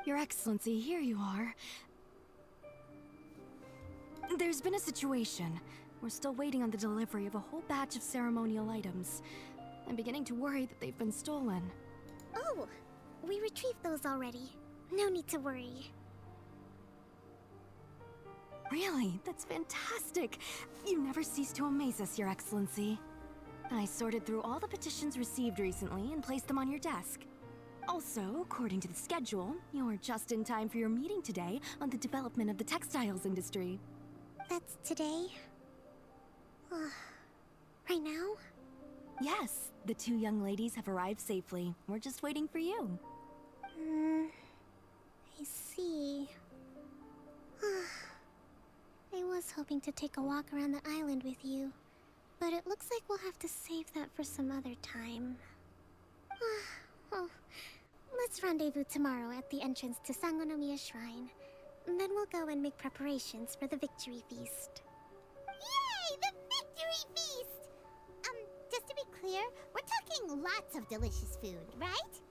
Your Excellency, here you are. There's been a situation. We're still waiting on the delivery of a whole batch of ceremonial items. I'm beginning to worry that they've been stolen. Oh, we retrieved those already. No need to worry. Really? That's fantastic. You never cease to amaze us, Your Excellency. I sorted through all the petitions received recently and placed them on your desk. Also, according to the schedule, you're just in time for your meeting today on the development of the textiles industry. That's today? Right now? Yes, the two young ladies have arrived safely. We're just waiting for you. I see. I was hoping to take a walk around the island with you, but it looks like we'll have to save that for some other time. Well, let's rendezvous tomorrow at the entrance to Sangonomiya Shrine. Then we'll go and make preparations for the victory feast. Yay! The victory feast! Just to be clear, we're talking lots of delicious food, right?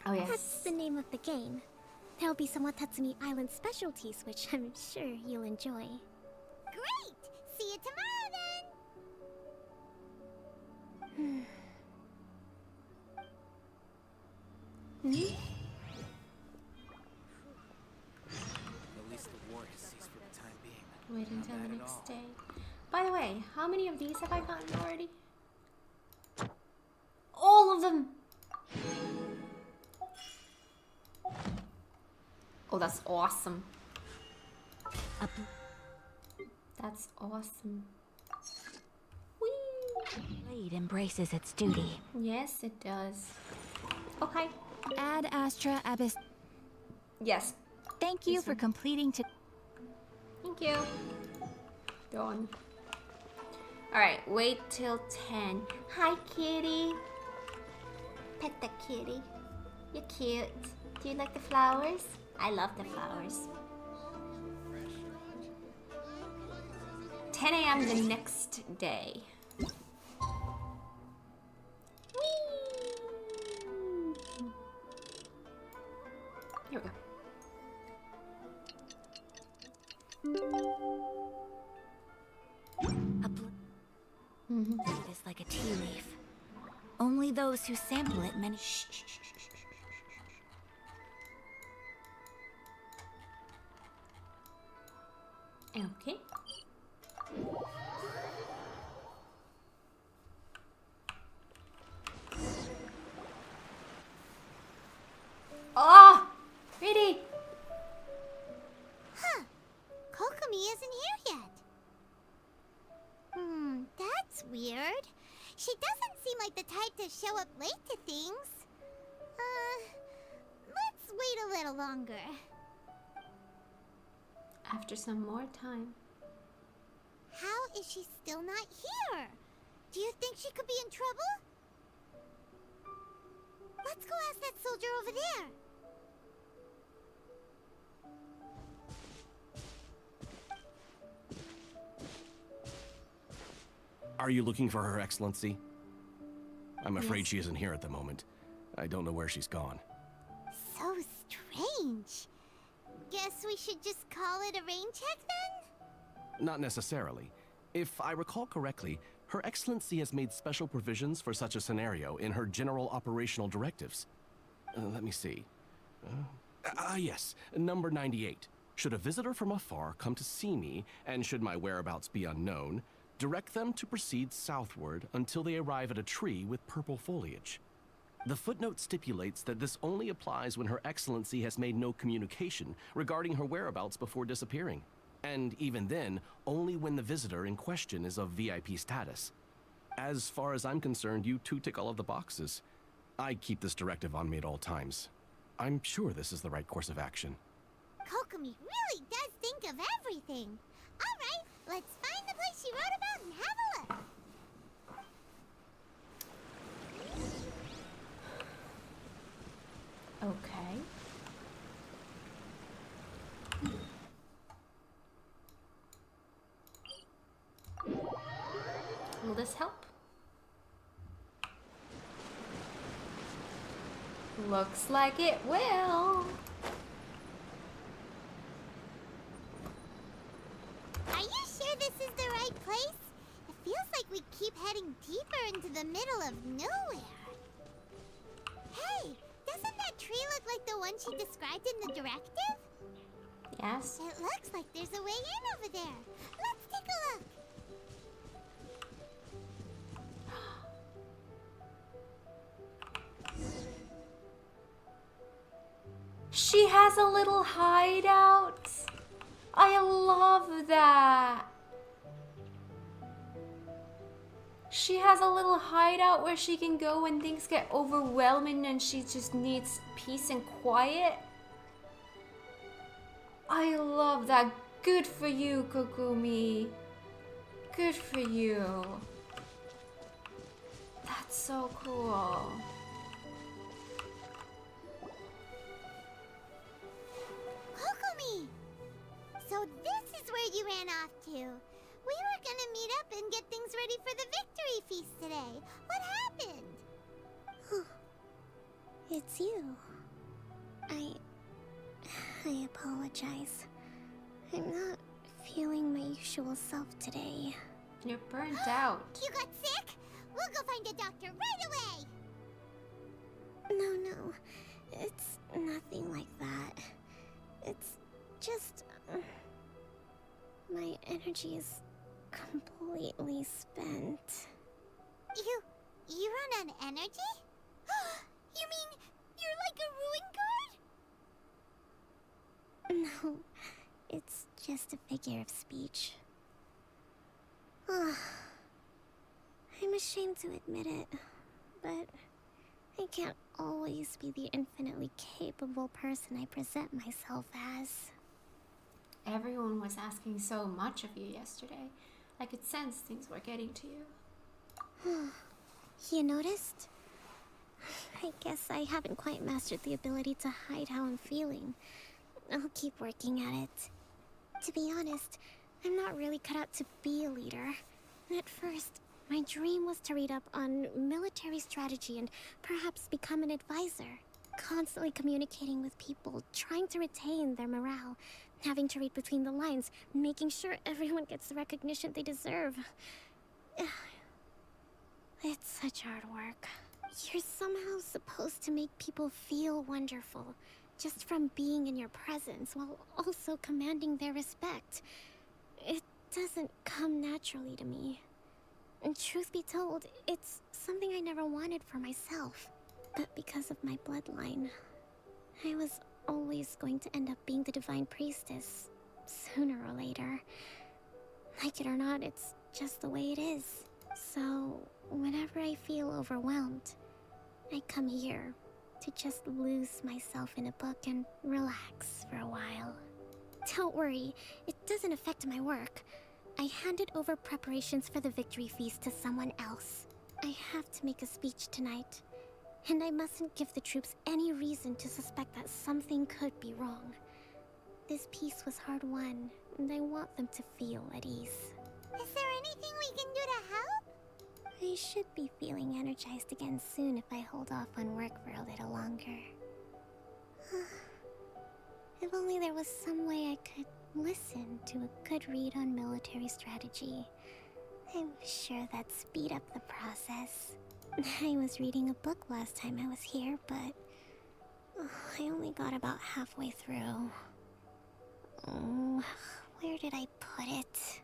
Oh yes. That's the name of the game. There'll be some Watatsumi Island specialties, which I'm sure you'll enjoy. Great! See you tomorrow then! way, how many of these have I gotten already? All of them! Oh, that's awesome. That's awesome. Whee! Blade embraces its duty. Yes, it does. Okay. Ad Astra Abyss. Yes. Thank you for completing to. Thank you. Done. Alright, wait till 10. Hi, kitty. Pet the kitty. You're cute. Do you like the flowers? I love the flowers. 10 a.m. the next day. Here we go. It is like a tea leaf. Only those who sample it many. Okay. Oh, pretty. Huh. Kokomi isn't here yet. That's weird. She doesn't seem like the type to show up late to things. Let's wait a little longer. After some more time. How is she still not here? Do you think she could be in trouble? Let's go ask that soldier over there. Are you looking for Her Excellency? I'm afraid Yes. she isn't here at the moment. I don't know where she's gone. So strange. Guess we should just call it a rain check then? Not necessarily. If I recall correctly, Her Excellency has made special provisions for such a scenario in her general operational directives. Let me see. Yes, number 98. Should a visitor from afar come to see me, and should my whereabouts be unknown, direct them to proceed southward until they arrive at a tree with purple foliage. The footnote stipulates that this only applies when Her Excellency has made no communication regarding her whereabouts before disappearing. And even then, only when the visitor in question is of VIP status. As far as I'm concerned, you two tick all of the boxes. I keep this directive on me at all times. I'm sure this is the right course of action. Kokomi really does think of everything. Alright, let's find the place she wrote about and have a look. Okay. Will this help? Looks like it will. Are you sure this is the right place? It feels like we keep heading deeper into the middle of nowhere. Hey, doesn't that tree look like the one she described in the directive? Yes. It looks like there's a way in over there. Let's take a look. She has a little hideout. I love that. She has a little hideout where she can go when things get overwhelming and she just needs peace and quiet. I love that. Good for you, Kokomi. Good for you. That's so cool. Kokomi! So this is where you ran off to. We were gonna meet up and get things ready for the victory feast today. What happened? It's you. I apologize. I'm not feeling my usual self today. You're burnt out. You got sick? We'll go find a doctor right away. No. It's nothing like that. It's just... my energy is completely spent. You run out of energy? You mean you're like a ruin guard? No, it's just a figure of speech. I'm ashamed to admit it, but I can't always be the infinitely capable person I present myself as. Everyone was asking so much of you yesterday. I could sense things were getting to you. You noticed? I guess I haven't quite mastered the ability to hide how I'm feeling. I'll keep working at it. To be honest, I'm not really cut out to be a leader. At first, my dream was to read up on military strategy and perhaps become an advisor. Constantly communicating with people, trying to retain their morale, having to read between the lines, making sure everyone gets the recognition they deserve. It's such hard work. You're somehow supposed to make people feel wonderful, just from being in your presence, while also commanding their respect. It doesn't come naturally to me. And truth be told, it's something I never wanted for myself. But because of my bloodline, I was always going to end up being the Divine Priestess, sooner or later. Like it or not, it's just the way it is. So, whenever I feel overwhelmed, I come here to just lose myself in a book and relax for a while. Don't worry, it doesn't affect my work. I handed over preparations for the victory feast to someone else. I have to make a speech tonight, and I mustn't give the troops any reason to suspect that something could be wrong. This peace was hard-won, and I want them to feel at ease. Is there anything we can do to help? I should be feeling energized again soon if I hold off on work for a little longer. If only there was some way I could listen to a good read on military strategy. I'm sure that'd speed up the process. I was reading a book last time I was here, but I only got about halfway through. Oh, where did I put it?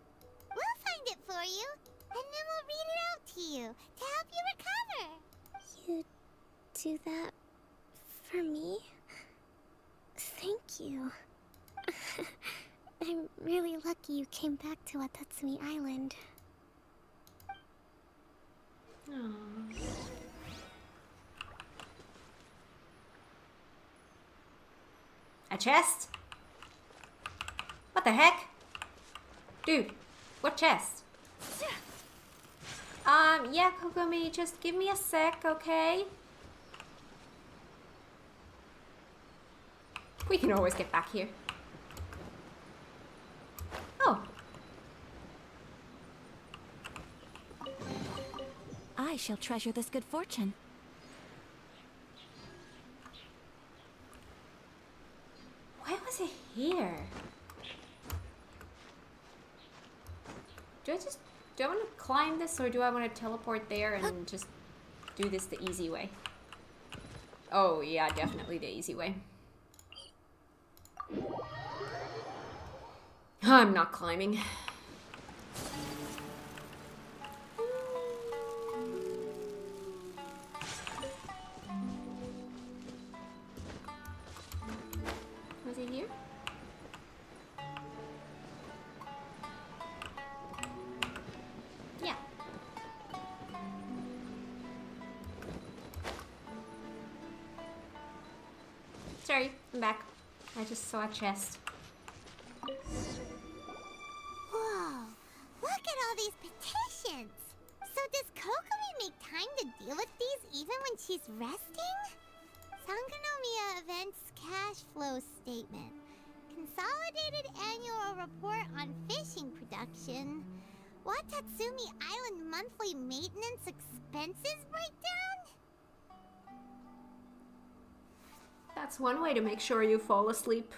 We'll find it for you, and then we'll read it out to you to help you recover. You do that for me? Thank you. I'm really lucky you came back to Watatsumi Island. A chest? What the heck? Dude, what chest? Yeah, Kokomi, just give me a sec, okay? We can always get back here. Oh. I shall treasure this good fortune. Why was it here? Do I want to climb this, or do I want to teleport there and just do this the easy way? Oh yeah, definitely the easy way. I'm not climbing. Was it here? Yeah. Sorry, I'm back. I just saw a chest. Whoa, look at all these petitions. So does Kokomi make time to deal with these even when she's resting? Sangonomiya Events Cash Flow Statement. Consolidated Annual Report on Fishing Production. Watatsumi Island Monthly Maintenance Expenses Breakdown? That's one way to make sure you fall asleep.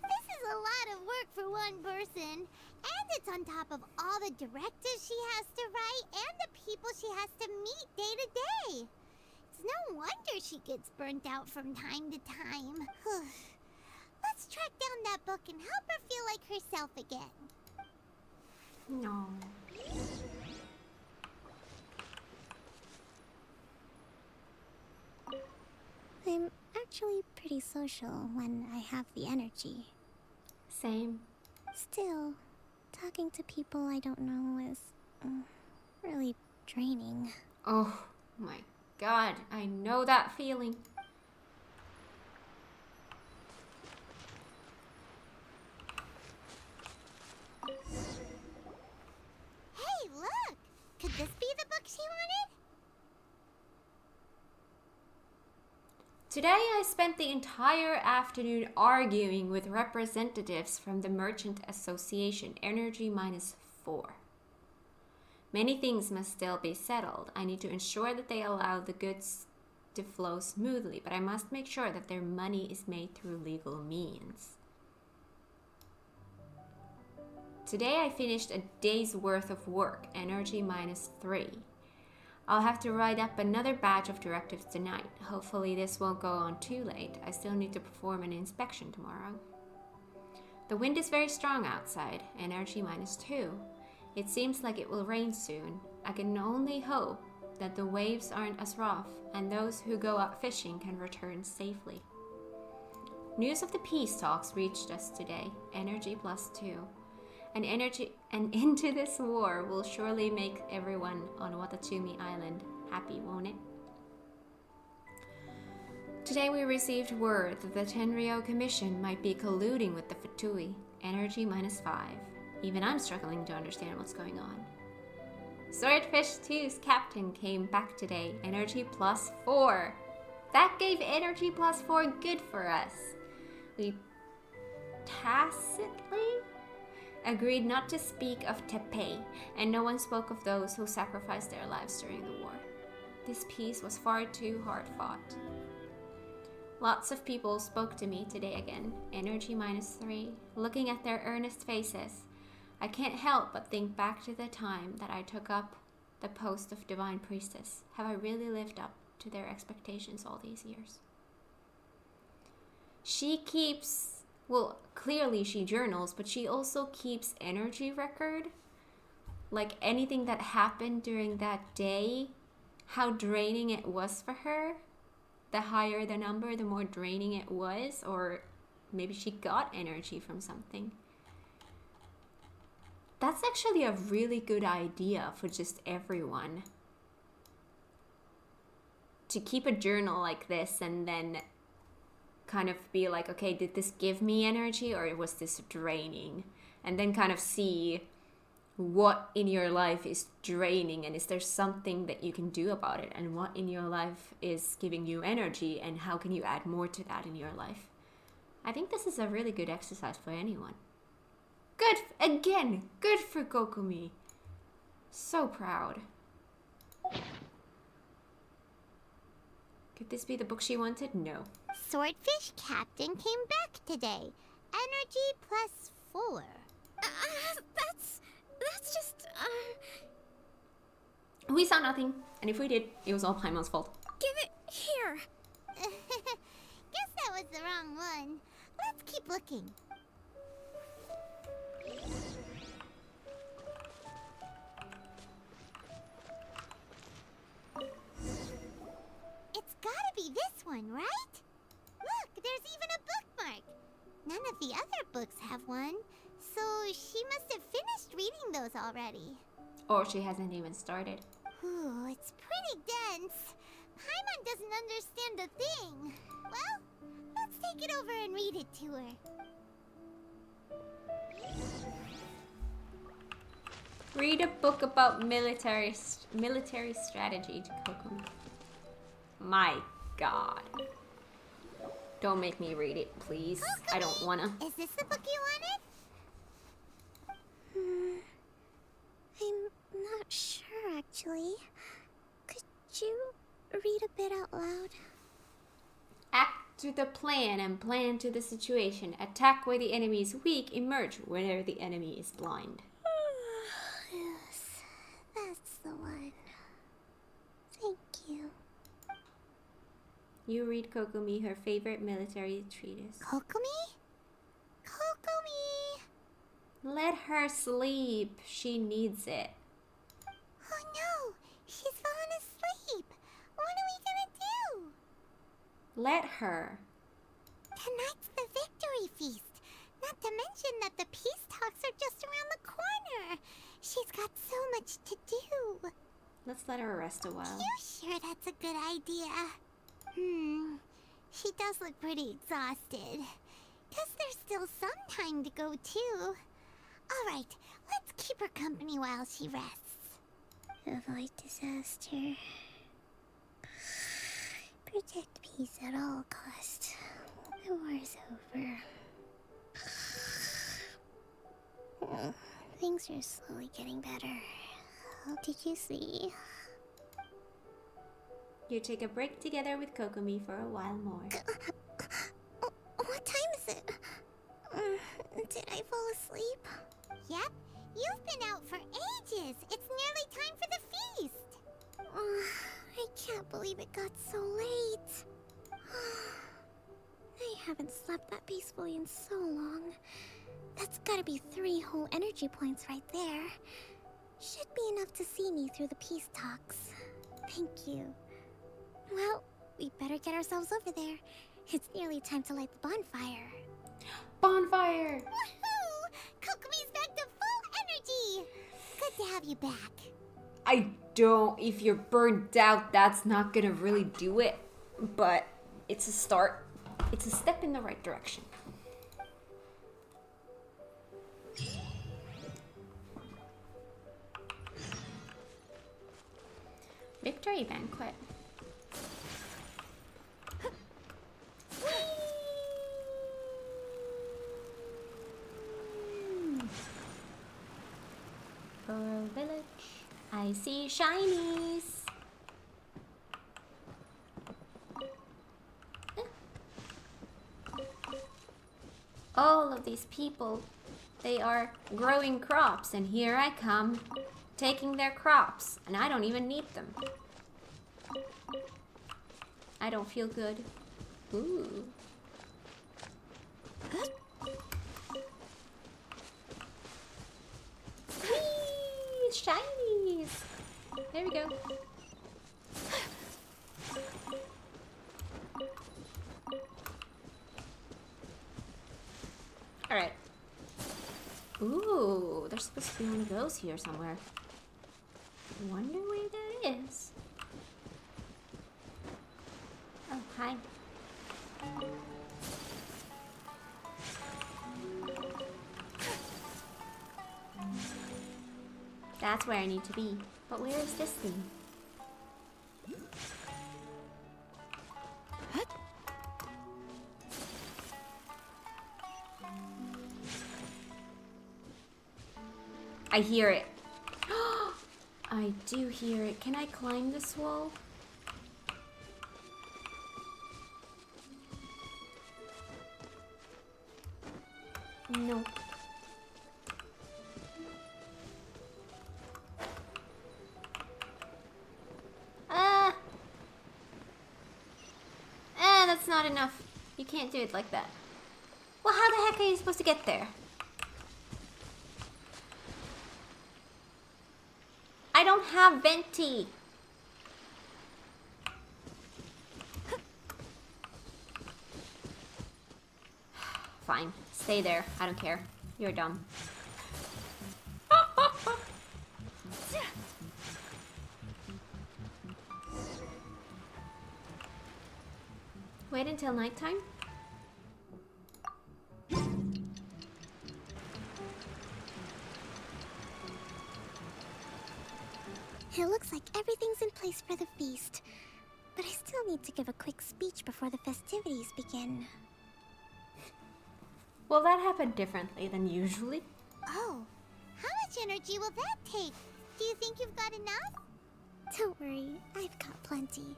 This is a lot of work for one person. And it's on top of all the directives she has to write and the people she has to meet day to day. It's no wonder she gets burnt out from time to time. Let's track down that book and help her feel like herself again. No. I'm actually pretty social when I have the energy. Same. Still, talking to people I don't know is really draining. Oh my god, I know that feeling. Hey, look! Could this be the book she wanted? Today I spent the entire afternoon arguing with representatives from the Merchant Association, Energy -4. Many things must still be settled. I need to ensure that they allow the goods to flow smoothly, but I must make sure that their money is made through legal means. Today I finished a day's worth of work, Energy -3. I'll have to write up another batch of directives tonight. Hopefully this won't go on too late. I still need to perform an inspection tomorrow. The wind is very strong outside, Energy -2. It seems like it will rain soon. I can only hope that the waves aren't as rough and those who go out fishing can return safely. News of the peace talks reached us today, Energy +2. And into this war will surely make everyone on Watatsumi Island happy, won't it? Today we received word that the Tenryou Commission might be colluding with the Fatui, Energy -5. Even I'm struggling to understand what's going on. Swordfish 2's captain came back today, Energy +4. That gave Energy +4 good for us. We tacitly agreed not to speak of Tepe, and no one spoke of those who sacrificed their lives during the war. This peace was far too hard fought. Lots of people spoke to me today again, Energy -3. Looking at their earnest faces, I can't help but think back to the time that I took up the post of Divine Priestess. Have I really lived up to their expectations all these years? She keeps... Well, clearly she journals, but she also keeps energy record. Like anything that happened during that day, how draining it was for her. The higher the number, the more draining it was. Or maybe she got energy from something. That's actually a really good idea for just everyone. To keep a journal like this and then kind of be like, okay, did this give me energy or was this draining? And then kind of see what in your life is draining and is there something that you can do about it, and what in your life is giving you energy and how can you add more to that in your life. I think this is a really good exercise for anyone. Good, again, good for Kokomi. So proud. Could this be the book she wanted? No. Swordfish Captain came back today. Energy +4. That's just, We saw nothing, and if we did, it was all Paimon's fault. Give it here. Guess that was the wrong one. Let's keep looking. It's gotta be this one, right? Look, there's even a bookmark. None of the other books have one, so she must have finished reading those already. Or she hasn't even started. Ooh, it's pretty dense. Paimon doesn't understand a thing. Well, let's take it over and read it to her. Read a book about military strategy to Kokomi. My god. Don't make me read it, please. Kokomi, I don't wanna. Is this the book you wanted? I'm not sure, actually. Could you read a bit out loud? Act to the plan and plan to the situation. Attack where the enemy is weak. Emerge where the enemy is blind. Yes, that's the one. Thank you. You read Kokomi her favorite military treatise. Kokomi? Let her sleep. She needs it. Oh no! She's fallen asleep! What are we gonna do? Let her. Tonight's the victory feast. Not to mention that the peace talks are just around the corner. She's got so much to do. Let's let her rest a while. You sure that's a good idea? She does look pretty exhausted. Guess there's still some time to go too. Alright, let's keep her company while she rests. Avoid disaster. Protect peace at all costs. The war's over. Things are slowly getting better. Did you see? You take a break together with Kokomi for a while more. What time is it? Did I fall asleep? Yep, you've been out for ages. It's nearly time for the feast. I can't believe it got so late. I haven't slept that peacefully in so long. That's gotta be 3 whole energy points right there. Should be enough to see me through the peace talks. Thank you. Well, we better get ourselves over there. It's nearly time to light the bonfire. Bonfire! Woohoo! Kokomi's back to full energy! Good to have you back. If you're burned out, that's not gonna really do it. But it's a start. It's a step in the right direction. Victory banquet. Coral Village. I see shinies. All of these people, they are growing crops, and here I come, taking their crops, and I don't even need them. I don't feel good. Ooh. Whee! Shinies! There we go. Alright. Ooh, there's supposed to be one of those here somewhere. Wonder where that is. Oh, hi. That's where I need to be. But where is this thing? I hear it. I do hear it. Can I climb this wall? No. That's not enough. You can't do it like that. Well, how the heck are you supposed to get there? I don't have venti. Fine. Stay there. I don't care. You're dumb. Wait until nighttime? It looks like everything's in place for the feast. But I still need to give a quick speech before the festivities begin. Well, that happened differently than usually. Oh, how much energy will that take? Do you think you've got enough? Don't worry, I've got plenty.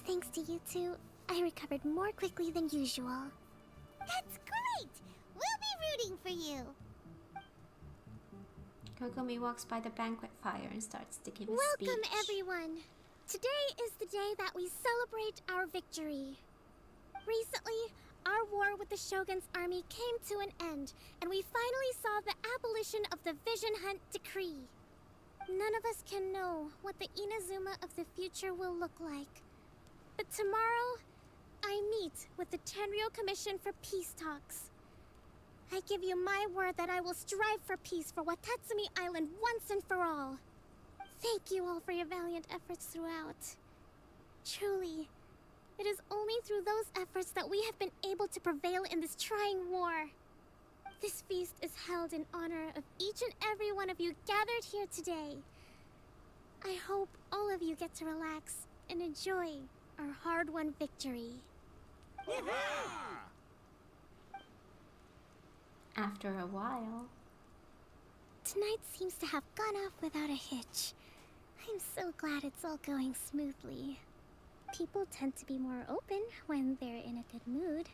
Thanks to you two, I recovered more quickly than usual. That's great! We'll be rooting for you. Kokomi walks by the banquet fire and starts to give a speech. Welcome, everyone! Today is the day that we celebrate our victory. Recently, our war with the Shogun's army came to an end, and we finally saw the abolition of the Vision Hunt Decree. None of us can know what the Inazuma of the future will look like. But tomorrow, I meet with the Tenryou Commission for peace talks. I give you my word that I will strive for peace for Watatsumi Island once and for all. Thank you all for your valiant efforts throughout. Truly, it is only through those efforts that we have been able to prevail in this trying war. This feast is held in honor of each and every one of you gathered here today. I hope all of you get to relax and enjoy our hard-won victory. After a while... Tonight seems to have gone off without a hitch. I'm so glad it's all going smoothly. People tend to be more open when they're in a good mood.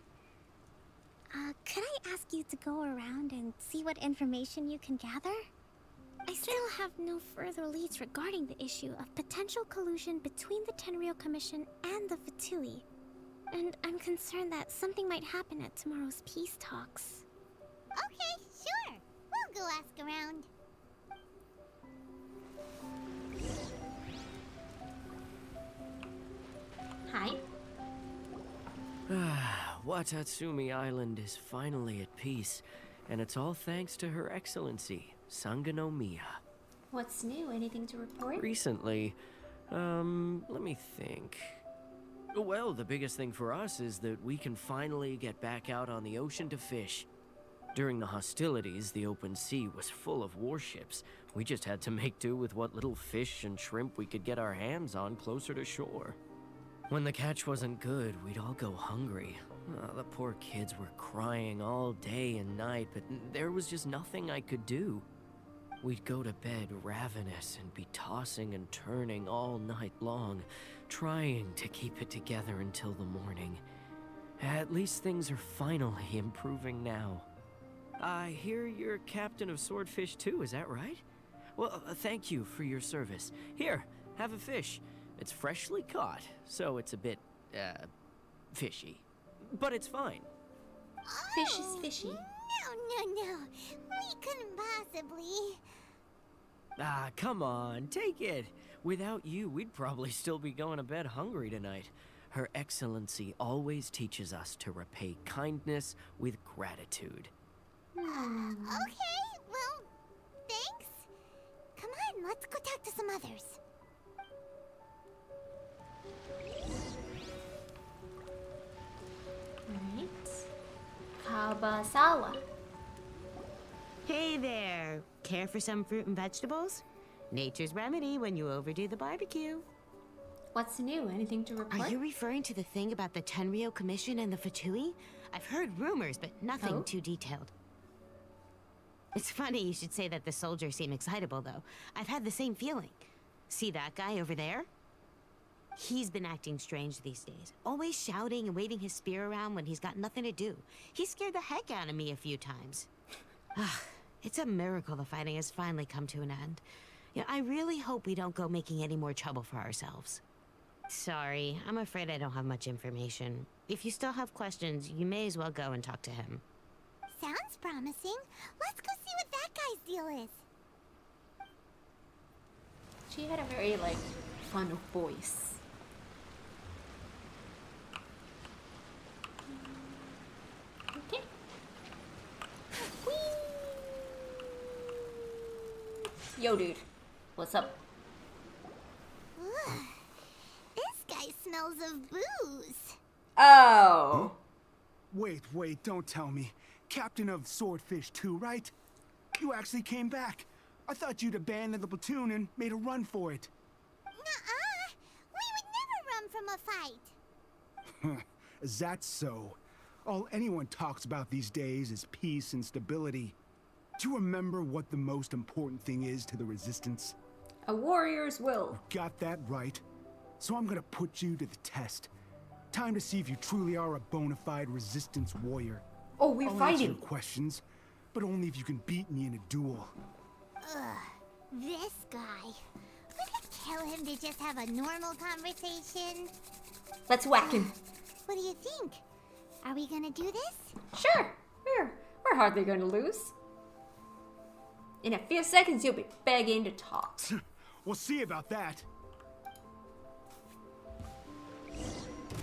Could I ask you to go around and see what information you can gather? I still have no further leads regarding the issue of potential collusion between the Tenryou Commission and the Fatui. And I'm concerned that something might happen at tomorrow's peace talks. Okay, sure. We'll go ask around. Hi. Watatsumi Island is finally at peace, and it's all thanks to Her Excellency, Sangonomiya. What's new? Anything to report? Recently, let me think. Well, the biggest thing for us is that we can finally get back out on the ocean to fish. During the hostilities, the open sea was full of warships. We just had to make do with what little fish and shrimp we could get our hands on closer to shore. When the catch wasn't good, we'd all go hungry. The poor kids were crying all day and night, but there was just nothing I could do. We'd go to bed ravenous and be tossing and turning all night long, trying to keep it together until the morning. At least things are finally improving now. I hear you're captain of Swordfish too, is that right? Well, thank you for your service. Here, have a fish. It's freshly caught, so it's a bit, fishy. But it's fine. Fish is fishy. No. We couldn't possibly. Come on, take it. Without you, we'd probably still be going to bed hungry tonight. Her Excellency always teaches us to repay kindness with gratitude. Okay, well, thanks. Come on, let's go talk to some others. Alright. Kabasawa. Hey there! Care for some fruit and vegetables? Nature's remedy when you overdo the barbecue. What's new? Anything to report? Are you referring to the thing about the Tenryou Commission and the Fatui? I've heard rumors, but nothing too detailed. It's funny you should say that the soldiers seem excitable, though. I've had the same feeling. See that guy over there? He's been acting strange these days. Always shouting and waving his spear around when he's got nothing to do. He scared the heck out of me a few times. It's a miracle the fighting has finally come to an end. Yeah, I really hope we don't go making any more trouble for ourselves. Sorry, I'm afraid I don't have much information. If you still have questions, you may as well go and talk to him. Sounds promising. Let's go see what that guy's deal is. She had a very, fun voice. Okay. Yo, dude. What's up? This guy smells of booze. Oh. Wait, don't tell me. Captain of Swordfish 2, right? You actually came back. I thought you'd abandoned the platoon and made a run for it. Nuh-uh. We would never run from a fight. Is that so? All anyone talks about these days is peace and stability. Do you remember what the most important thing is to the Resistance? A warrior's will. Got that right. So I'm gonna put you to the test. Time to see if you truly are a bona fide Resistance warrior. Oh, we're I'll fighting. answer your questions, but only if you can beat me in a duel. This guy. We could tell him to just have a normal conversation. Let's whack him. What do you think? Are we gonna do this? Sure. We're hardly going to lose. In a few seconds, you'll be begging to talk. We'll see about that.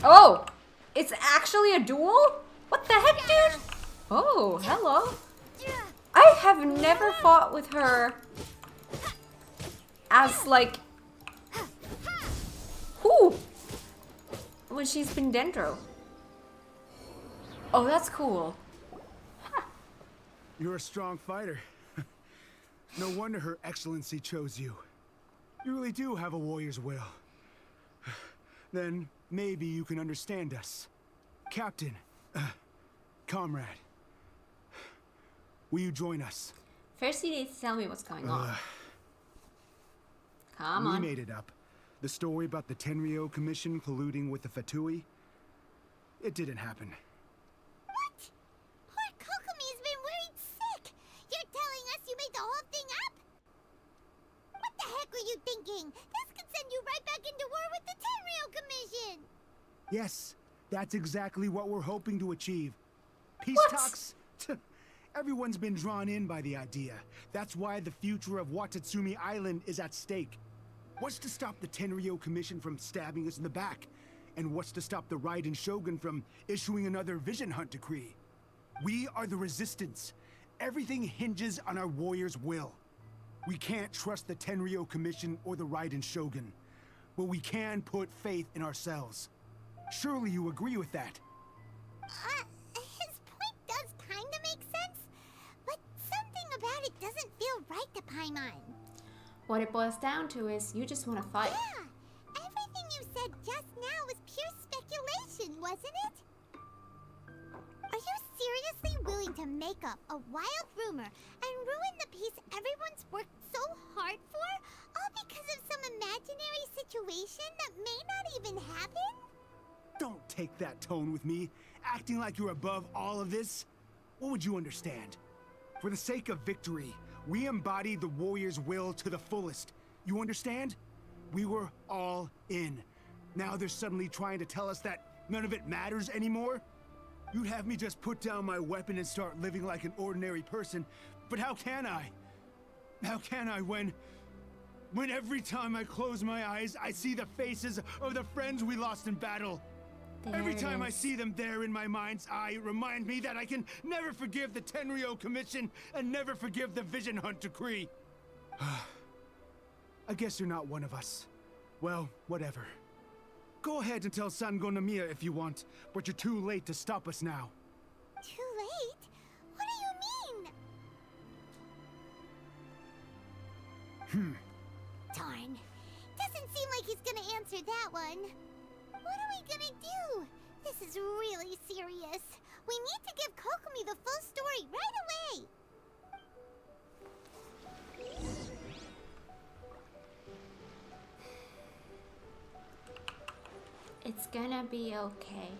Oh! It's actually a duel? What the heck, dude? Oh, hello. I have never fought with her as, like... Whoo! When she's been Dendro. Oh, that's cool. You're a strong fighter. No wonder Her Excellency chose you. You really do have a warrior's will. Then maybe you can understand us. Captain, comrade, will you join us? First you need to tell me what's going on. Come on. We made it up. The story about the Tenryou Commission colluding with the Fatui, it didn't happen. What? Poor Kokomi's been worried sick. You're telling us you made the whole thing up? What the heck were you thinking? This could send you right back into war with the Tenryou Commission. Yes, that's exactly what we're hoping to achieve. Peace talks? Everyone's been drawn in by the idea. That's why the future of Watatsumi Island is at stake. What's to stop the Tenryou Commission from stabbing us in the back? And what's to stop the Raiden Shogun from issuing another Vision Hunt decree? We are the Resistance. Everything hinges on our warrior's will. We can't trust the Tenryou Commission or the Raiden Shogun, but we can put faith in ourselves. Surely you agree with that? His point does kinda make sense, but something about it doesn't feel right to Paimon. What it boils down to is you just want to fight. Yeah, everything you said just now was pure speculation, wasn't it? Are you seriously willing to make up a wild rumor and ruin the peace everyone's worked so hard for, all because of some imaginary situation that may not even happen? Don't take that tone with me, acting like you're above all of this. What would you understand? For the sake of victory, we embodied the warrior's will to the fullest. You understand? We were all in. Now they're suddenly trying to tell us that none of it matters anymore? You'd have me just put down my weapon and start living like an ordinary person, but how can I? How can I when every time I close my eyes, I see the faces of the friends we lost in battle? Every time I see them there in my mind's eye, it reminds me that I can never forgive the Tenryou Commission and never forgive the Vision Hunt decree. I guess you're not one of us. Well, whatever. Go ahead and tell Sangonomiya if you want, but you're too late to stop us now. Too late? What do you mean? Darn. Doesn't seem like he's gonna answer that one. What are we gonna do? This is really serious. We need to give Kokomi the full story right away. It's gonna be okay.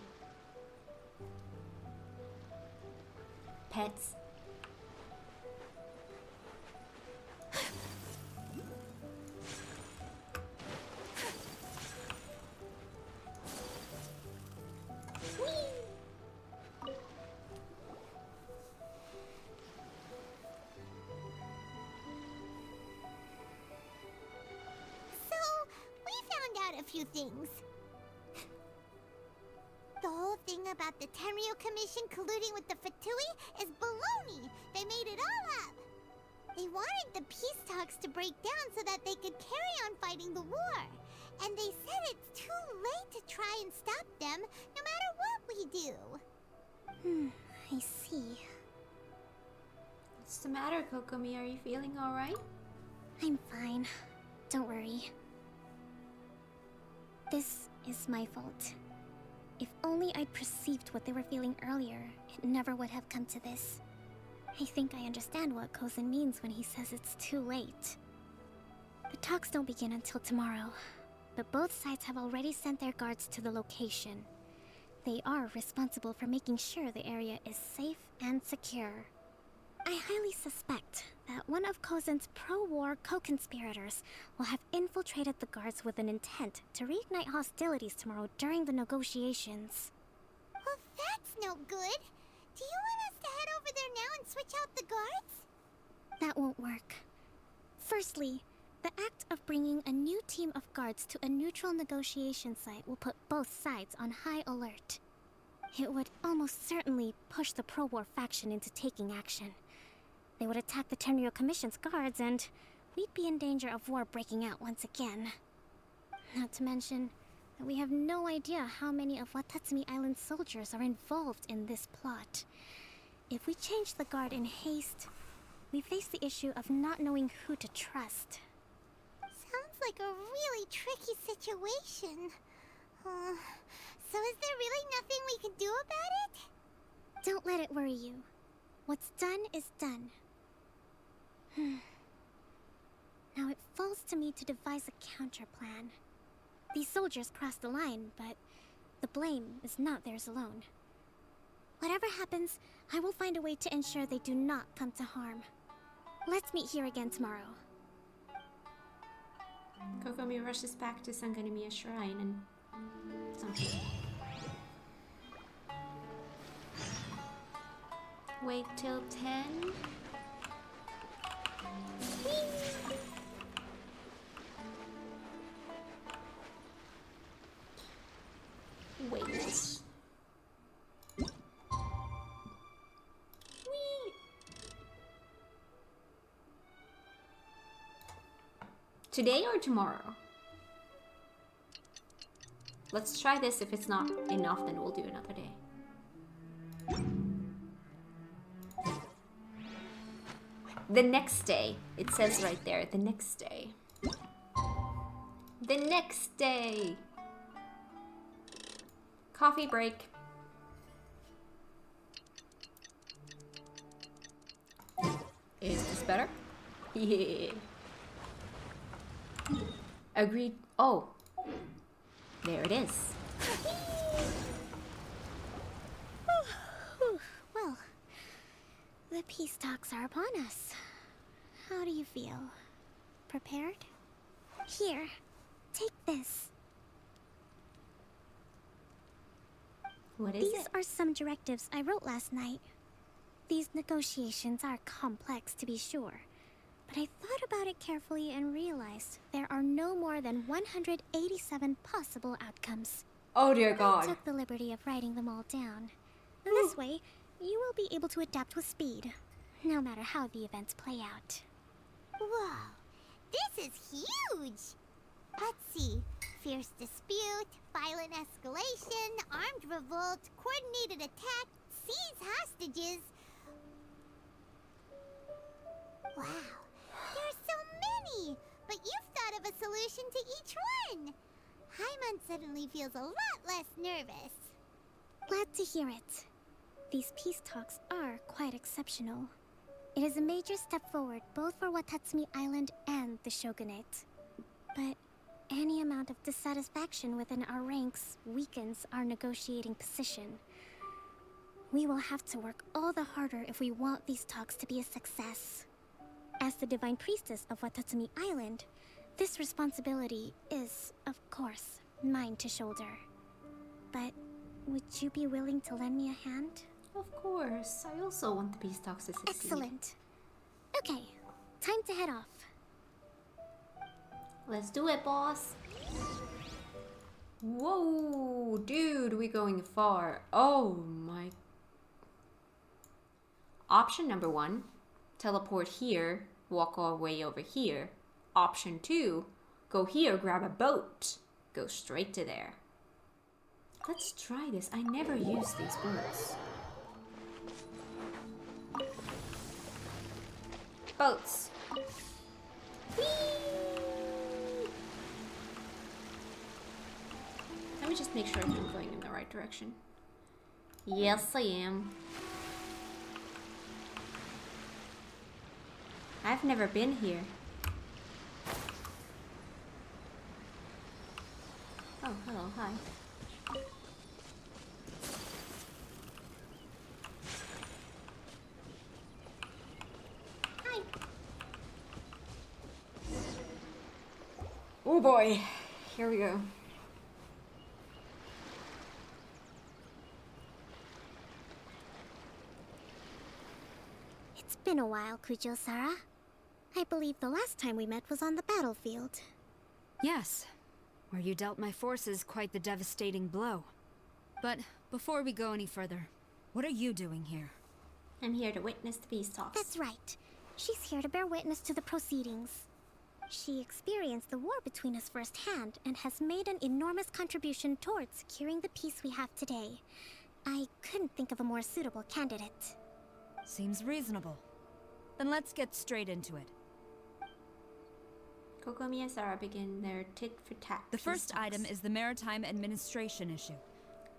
Pets. A few things. The whole thing about the Tenryou Commission colluding with the Fatui is baloney. They made it all up. They wanted the peace talks to break down so that they could carry on fighting the war. And they said it's too late to try and stop them, no matter what we do. I see. What's the matter, Kokomi? Are you feeling alright? I'm fine. Don't worry. This is my fault. If only I'd perceived what they were feeling earlier, it never would have come to this. I think I understand what Kozen means when he says it's too late. The talks don't begin until tomorrow, but both sides have already sent their guards to the location. They are responsible for making sure the area is safe and secure. I highly suspect that one of Kozen's pro-war co-conspirators will have infiltrated the guards with an intent to reignite hostilities tomorrow during the negotiations. Well, that That's no good. Do you want us to head over there now and switch out the guards? That won't work. Firstly, the act of bringing a new team of guards to a neutral negotiation site will put both sides on high alert. It would almost certainly push the pro-war faction into taking action. They would attack the Tenryo Commission's guards, and we'd be in danger of war breaking out once again. Not to mention that we have no idea how many of Watatsumi Island's soldiers are involved in this plot. If we change the guard in haste, we face the issue of not knowing who to trust. Sounds like a really tricky situation. So is there really nothing we can do about it? Don't let it worry you. What's done is done. Now it falls to me to devise a counter plan. These soldiers crossed the line, but the blame is not theirs alone. Whatever happens, I will find a way to ensure they do not come to harm. Let's meet here again tomorrow. Kokomi rushes back to Sangonomiya Shrine and something. Wait till 10. Wait. Today or tomorrow? Let's try this. If it's not enough, then we'll do another day. The next day. It says right there, the next day. The next day. Coffee break. Is this better? Yeah. Agreed. Oh. There it is. Well, the peace talks are upon us. How do you feel? Prepared? Here, take this. What is it? These are some directives I wrote last night. These negotiations are complex, to be sure, but I thought about it carefully and realized there are no more than 187 possible outcomes. Oh dear God. I took the liberty of writing them all down. This way, you will be able to adapt with speed, no matter how the events play out. Whoa, this is huge! Let's see. Fierce dispute, violent escalation, armed revolt, coordinated attack, seize hostages. Wow, there are so many! But you've thought of a solution to each one! Hyman suddenly feels a lot less nervous. Glad to hear it. These peace talks are quite exceptional. It is a major step forward both for Watatsumi Island and the Shogunate. But any amount of dissatisfaction within our ranks weakens our negotiating position. We will have to work all the harder if we want these talks to be a success. As the Divine Priestess of Watatsumi Island, this responsibility is, of course, mine to shoulder. But would you be willing to lend me a hand? Of course. I also want the peace talks to succeed. Excellent. Okay, time to head off. Let's do it, boss. Whoa, dude, we're going far. Oh my. Option number 1, teleport here, walk all the way over here. Option 2, go here, grab a boat, go straight to there. Let's try this. I never use these boats. Boats. Whee! Let me just make sure I'm going in the right direction. Yes, I am. I've never been here. Oh, hello, hi. Hi. Oh boy, here we go. It's been a while, Kujo-Sara. I believe the last time we met was on the battlefield. Yes, where you dealt my forces quite the devastating blow. But before we go any further, what are you doing here? I'm here to witness the peace talks. That's right. She's here to bear witness to the proceedings. She experienced the war between us firsthand and has made an enormous contribution towards securing the peace we have today. I couldn't think of a more suitable candidate. Seems reasonable. Then let's get straight into it. Kokomi and Sara begin their tit-for-tat. The first item is the maritime administration issue.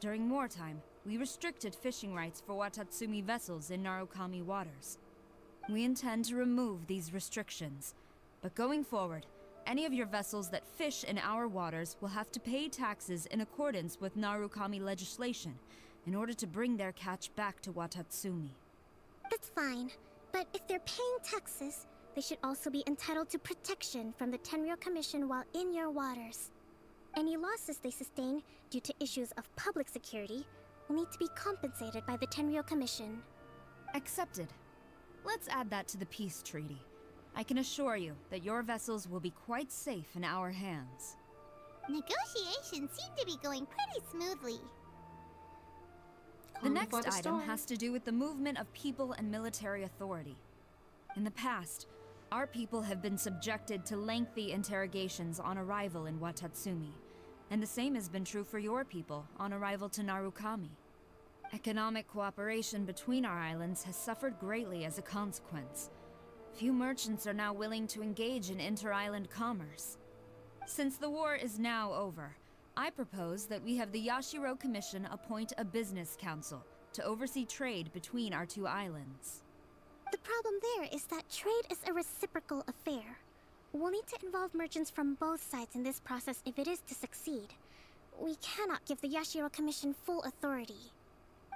During wartime, we restricted fishing rights for Watatsumi vessels in Narukami waters. We intend to remove these restrictions, but going forward, any of your vessels that fish in our waters will have to pay taxes in accordance with Narukami legislation in order to bring their catch back to Watatsumi. That's fine, but if they're paying taxes, they should also be entitled to protection from the Tenryou Commission while in your waters. Any losses they sustain due to issues of public security will need to be compensated by the Tenryou Commission. Accepted. Let's add that to the peace treaty. I can assure you that your vessels will be quite safe in our hands. Negotiations seem to be going pretty smoothly. The next item has to do with the movement of people and military authority. In the past, our people have been subjected to lengthy interrogations on arrival in Watatsumi, and the same has been true for your people on arrival to Narukami. Economic cooperation between our islands has suffered greatly as a consequence. Few merchants are now willing to engage in inter-island commerce. Since the war is now over, I propose that we have the Yashiro Commission appoint a business council to oversee trade between our two islands. The problem there is that trade is a reciprocal affair. We'll need to involve merchants from both sides in this process if it is to succeed. We cannot give the Yashiro Commission full authority.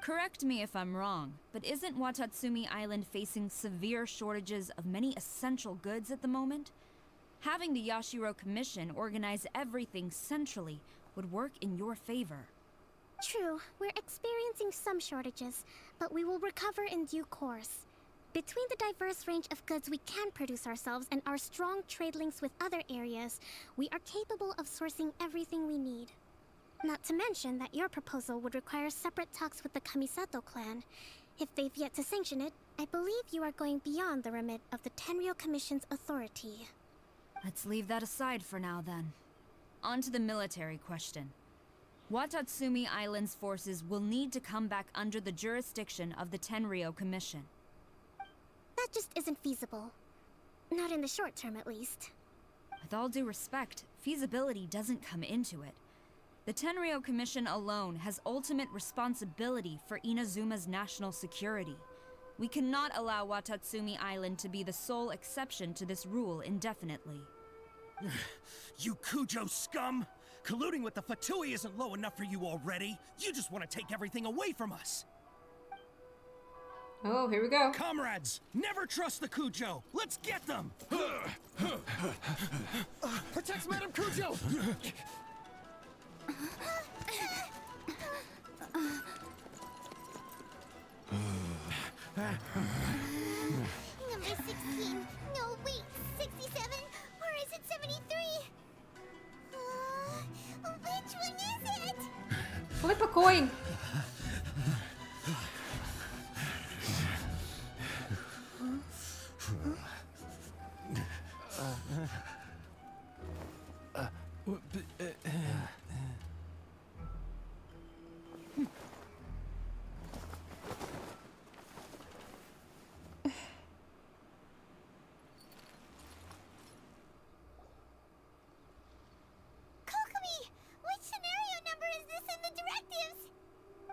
Correct me if I'm wrong, but isn't Watatsumi Island facing severe shortages of many essential goods at the moment? Having the Yashiro Commission organize everything centrally would work in your favor. True, we're experiencing some shortages, but we will recover in due course. Between the diverse range of goods we can produce ourselves and our strong trade links with other areas, we are capable of sourcing everything we need. Not to mention that your proposal would require separate talks with the Kamisato clan. If they've yet to sanction it, I believe you are going beyond the remit of the Tenryou Commission's authority. Let's leave that aside for now then. On to the military question. Watatsumi Island's forces will need to come back under the jurisdiction of the Tenryou Commission. That just isn't feasible. Not in the short term, at least. With all due respect, feasibility doesn't come into it. The Tenryou Commission alone has ultimate responsibility for Inazuma's national security. We cannot allow Watatsumi Island to be the sole exception to this rule indefinitely. You Kujo scum! Colluding with the Fatui isn't low enough for you already. You just want to take everything away from us. Oh, here we go. Comrades, never trust the Kujo. Let's get them! Protect Madame Kujo! Number 16. No, wait. 67? Or is it 73? Which one is it? Flip a coin.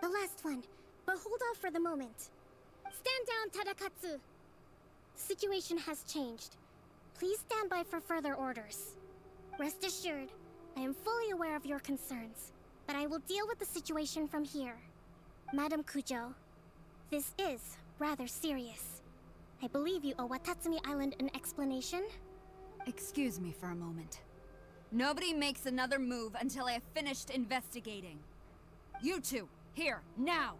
The last one, but hold off for the moment. Stand down, Tadakatsu. The situation has changed. Please stand by for further orders. Rest assured, I am fully aware of your concerns, but I will deal with the situation from here. Madam Kujo, this is rather serious. I believe you owe Watatsumi Island an explanation? Excuse me for a moment. Nobody makes another move until I have finished investigating. You two, here, now!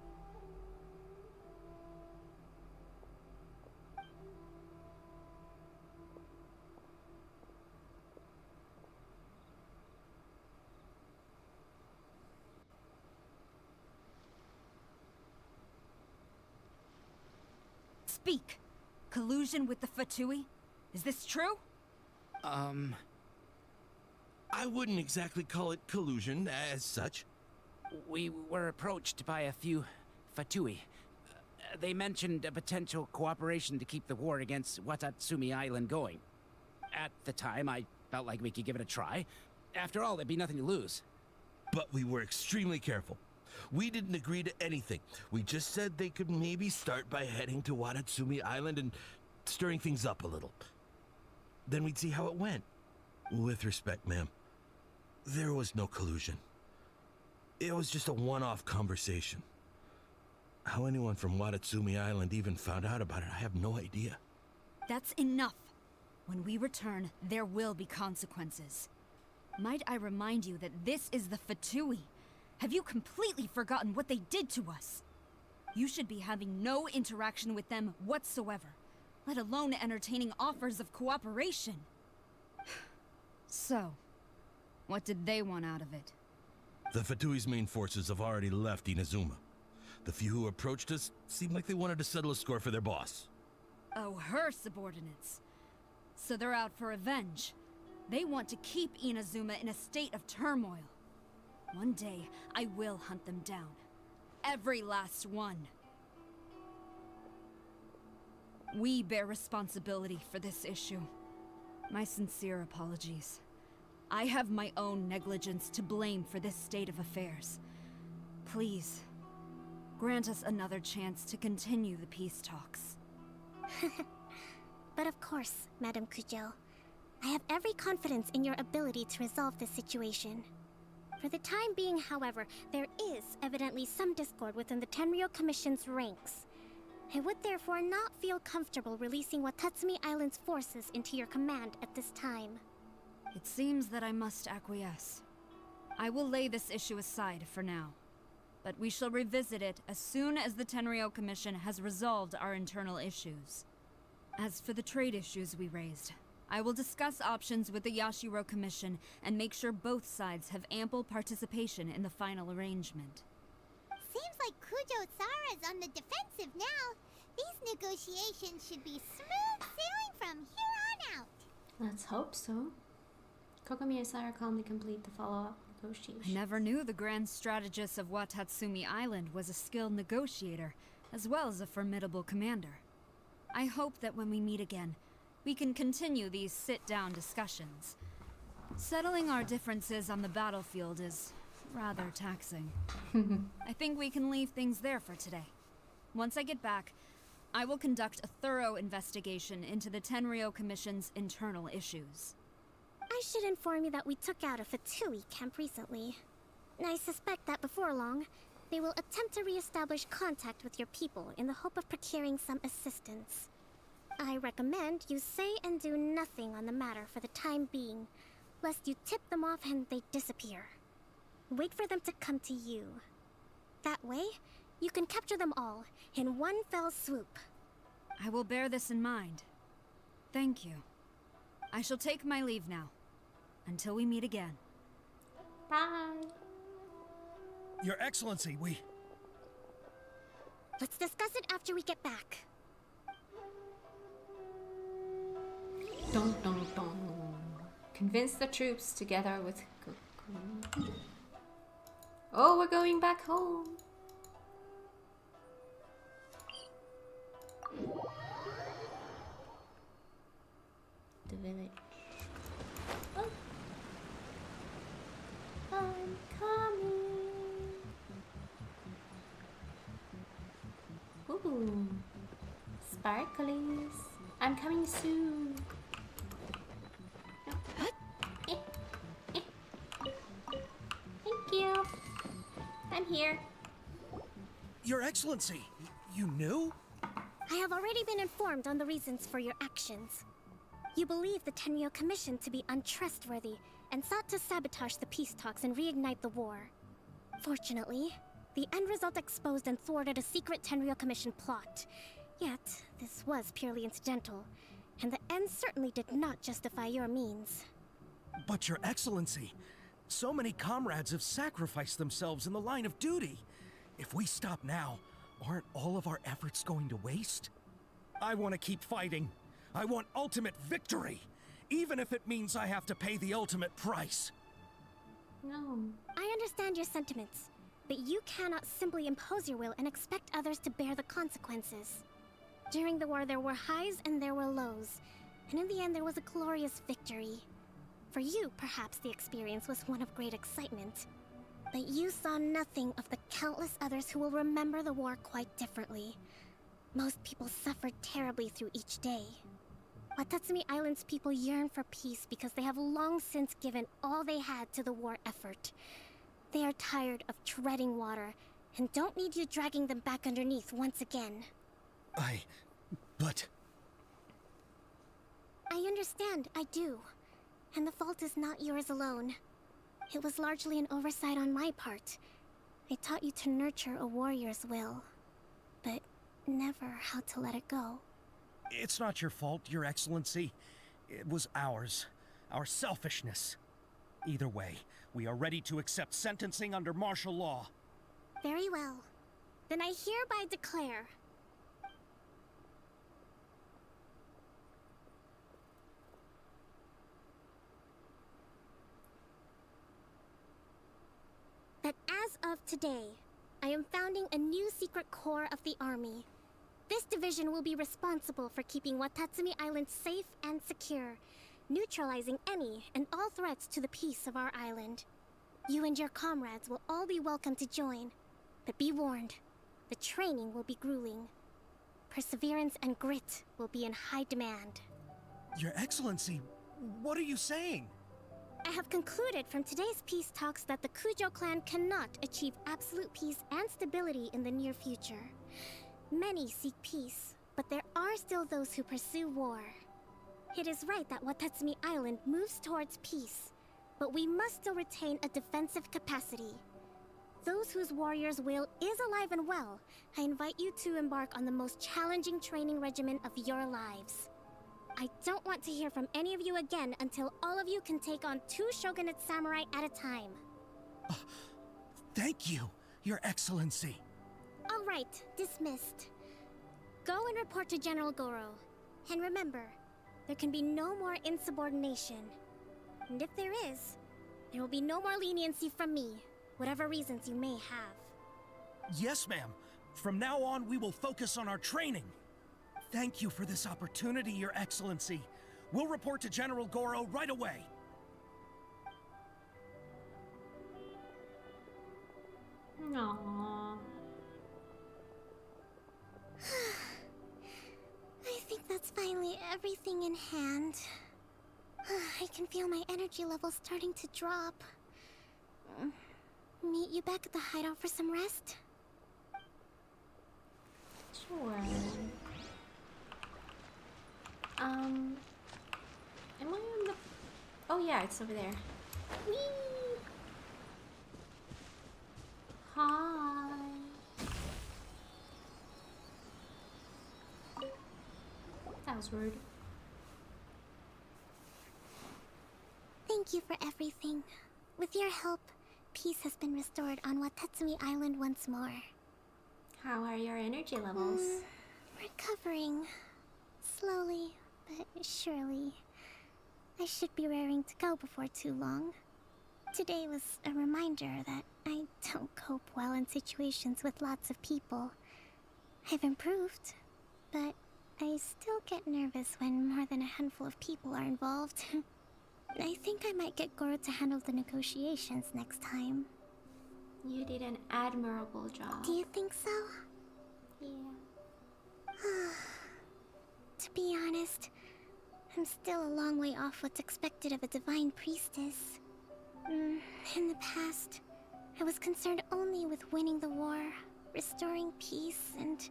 Speak! Collusion with the Fatui? Is this true? I wouldn't exactly call it collusion as such. We were approached by a few Fatui. They mentioned a potential cooperation to keep the war against Watatsumi Island going. At the time, I felt like we could give it a try. After all, there'd be nothing to lose. But we were extremely careful. We didn't agree to anything. We just said they could maybe start by heading to Watatsumi Island and stirring things up a little. Then we'd see how it went. With respect, ma'am, there was no collusion. It was just a one-off conversation. How anyone from Watatsumi Island even found out about it, I have no idea. That's enough. When we return, there will be consequences. Might I remind you that this is the Fatui? Have you completely forgotten what they did to us? You should be having no interaction with them whatsoever, let alone entertaining offers of cooperation. So, what did they want out of it? The Fatui's main forces have already left Inazuma. The few who approached us seemed like they wanted to settle a score for their boss. Oh, her subordinates. So they're out for revenge. They want to keep Inazuma in a state of turmoil. One day, I will hunt them down. Every last one. We bear responsibility for this issue. My sincere apologies. I have my own negligence to blame for this state of affairs. Please, grant us another chance to continue the peace talks. But of course, Madam Kujo. I have every confidence in your ability to resolve this situation. For the time being, however, there is evidently some discord within the Tenryou Commission's ranks. I would therefore not feel comfortable releasing Watatsumi Island's forces into your command at this time. It seems that I must acquiesce. I will lay this issue aside for now. But we shall revisit it as soon as the Tenryou Commission has resolved our internal issues. As for the trade issues we raised, I will discuss options with the Yashiro Commission and make sure both sides have ample participation in the final arrangement. Seems like Kujo-Sara's on the defensive now. These negotiations should be smooth sailing from here on out. Let's hope so. Kokomi and Sara calmly complete the follow-up negotiations. I never knew the grand strategist of Watatsumi Island was a skilled negotiator, as well as a formidable commander. I hope that when we meet again, we can continue these sit-down discussions. Settling our differences on the battlefield is rather taxing. I think we can leave things there for today. Once I get back, I will conduct a thorough investigation into the Tenryou Commission's internal issues. I should inform you that we took out a Fatui camp recently. I suspect that before long, they will attempt to re-establish contact with your people in the hope of procuring some assistance. I recommend you say and do nothing on the matter for the time being, lest you tip them off and they disappear. Wait for them to come to you. That way, you can capture them all in one fell swoop. I will bear this in mind. Thank you. I shall take my leave now. Until we meet again. Bye. Your Excellency, we... Let's discuss it after we get back. Dun dun dun. Convince the troops together with Kokomi. Oh, we're going back home. The village. Oh. I'm coming. Ooh. Sparklies. I'm coming soon. Thank you. I'm here. Your Excellency, you knew? I have already been informed on the reasons for your actions. You believe the Tenryou Commission to be untrustworthy and sought to sabotage the peace talks and reignite the war. Fortunately, the end result exposed and thwarted a secret Tenryou Commission plot. Yet, this was purely incidental, and the end certainly did not justify your means. But Your Excellency, so many comrades have sacrificed themselves in the line of duty. If we stop now, aren't all of our efforts going to waste? I want to keep fighting. I want ultimate victory, even if it means I have to pay the ultimate price. No. I understand your sentiments, but you cannot simply impose your will and expect others to bear the consequences. During the war, there were highs and there were lows, and in the end, there was a glorious victory. For you, perhaps the experience was one of great excitement, but you saw nothing of the countless others who will remember the war quite differently. Most people suffered terribly through each day. Watatsumi Island's people yearn for peace because they have long since given all they had to the war effort. They are tired of treading water and don't need you dragging them back underneath once again. But... I understand, I do. And the fault is not yours alone. It was largely an oversight on my part. I taught you to nurture a warrior's will, but never how to let it go. It's not your fault, Your Excellency. It was ours. Our selfishness. Either way, we are ready to accept sentencing under martial law. Very well. Then I hereby declare... that as of today, I am founding a new secret corps of the army. This division will be responsible for keeping Watatsumi Island safe and secure, neutralizing any and all threats to the peace of our island. You and your comrades will all be welcome to join, but be warned, the training will be grueling. Perseverance and grit will be in high demand. Your Excellency, what are you saying? I have concluded from today's peace talks that the Kujo clan cannot achieve absolute peace and stability in the near future. Many seek peace, but there are still those who pursue war. It is right that Watatsumi Island moves towards peace, but we must still retain a defensive capacity. Those whose warrior's will is alive and well, I invite you to embark on the most challenging training regimen of your lives. I don't want to hear from any of you again until all of you can take on 2 shogunate samurai at a time. Thank you, Your Excellency. All right, dismissed. Go and report to General Goro. And remember, there can be no more insubordination. And if there is, there will be no more leniency from me, whatever reasons you may have. Yes, ma'am. From now on, we will focus on our training. Thank you for this opportunity, Your Excellency. We'll report to General Goro right away. Aww. I think that's finally everything in hand. I can feel my energy levels starting to drop. Meet you back at the hideout for some rest? Sure. Am I on the... Oh yeah, it's over there. Whee! Hi. That was rude. Thank you for everything. With your help, peace has been restored on Watatsumi Island once more. How are your energy levels? Recovering. Slowly, but surely. I should be raring to go before too long. Today was a reminder that I don't cope well in situations with lots of people. I've improved, but I still get nervous when more than a handful of people are involved. I think I might get Goro to handle the negotiations next time. You did an admirable job. Do you think so? Yeah. To be honest, I'm still a long way off what's expected of a divine priestess. In the past, I was concerned only with winning the war, restoring peace, and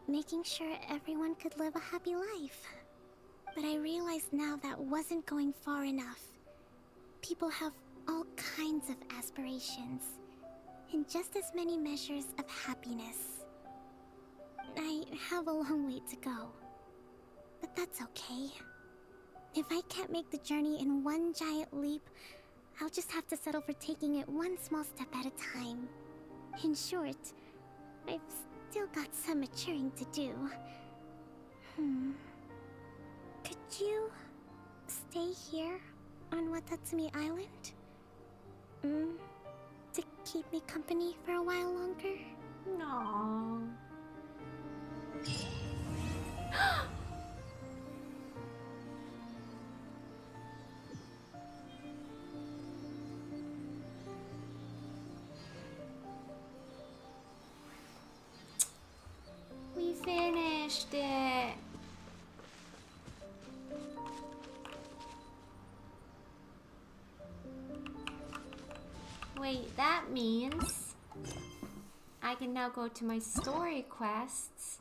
making sure everyone could live a happy life. But I realize now that wasn't going far enough. People have all kinds of aspirations, and just as many measures of happiness. I have a long way to go, but that's okay. If I can't make the journey in one giant leap, I'll just have to settle for taking it one small step at a time. In short, I've still got some maturing to do. Could you stay here on Watatsumi Island? To keep me company for a while longer? No. We finished it. Wait, that means I can now go to my story quests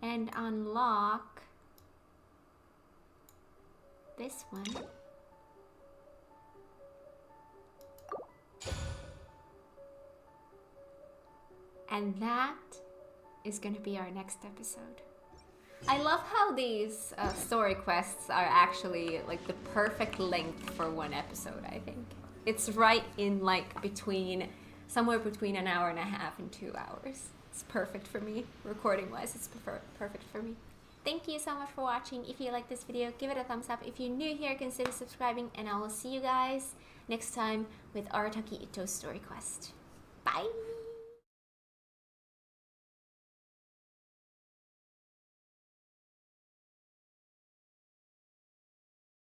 and unlock this one. And that is gonna be our next episode. I love how these story quests are actually like the perfect length for one episode, I think. It's right in like between, somewhere between an hour and a half and 2 hours. It's perfect for me. Recording wise, it's perfect for me. Thank you so much for watching. If you like this video, give it a thumbs up. If you're new here, consider subscribing, and I will see you guys next time with Arataki Ito's story quest. Bye!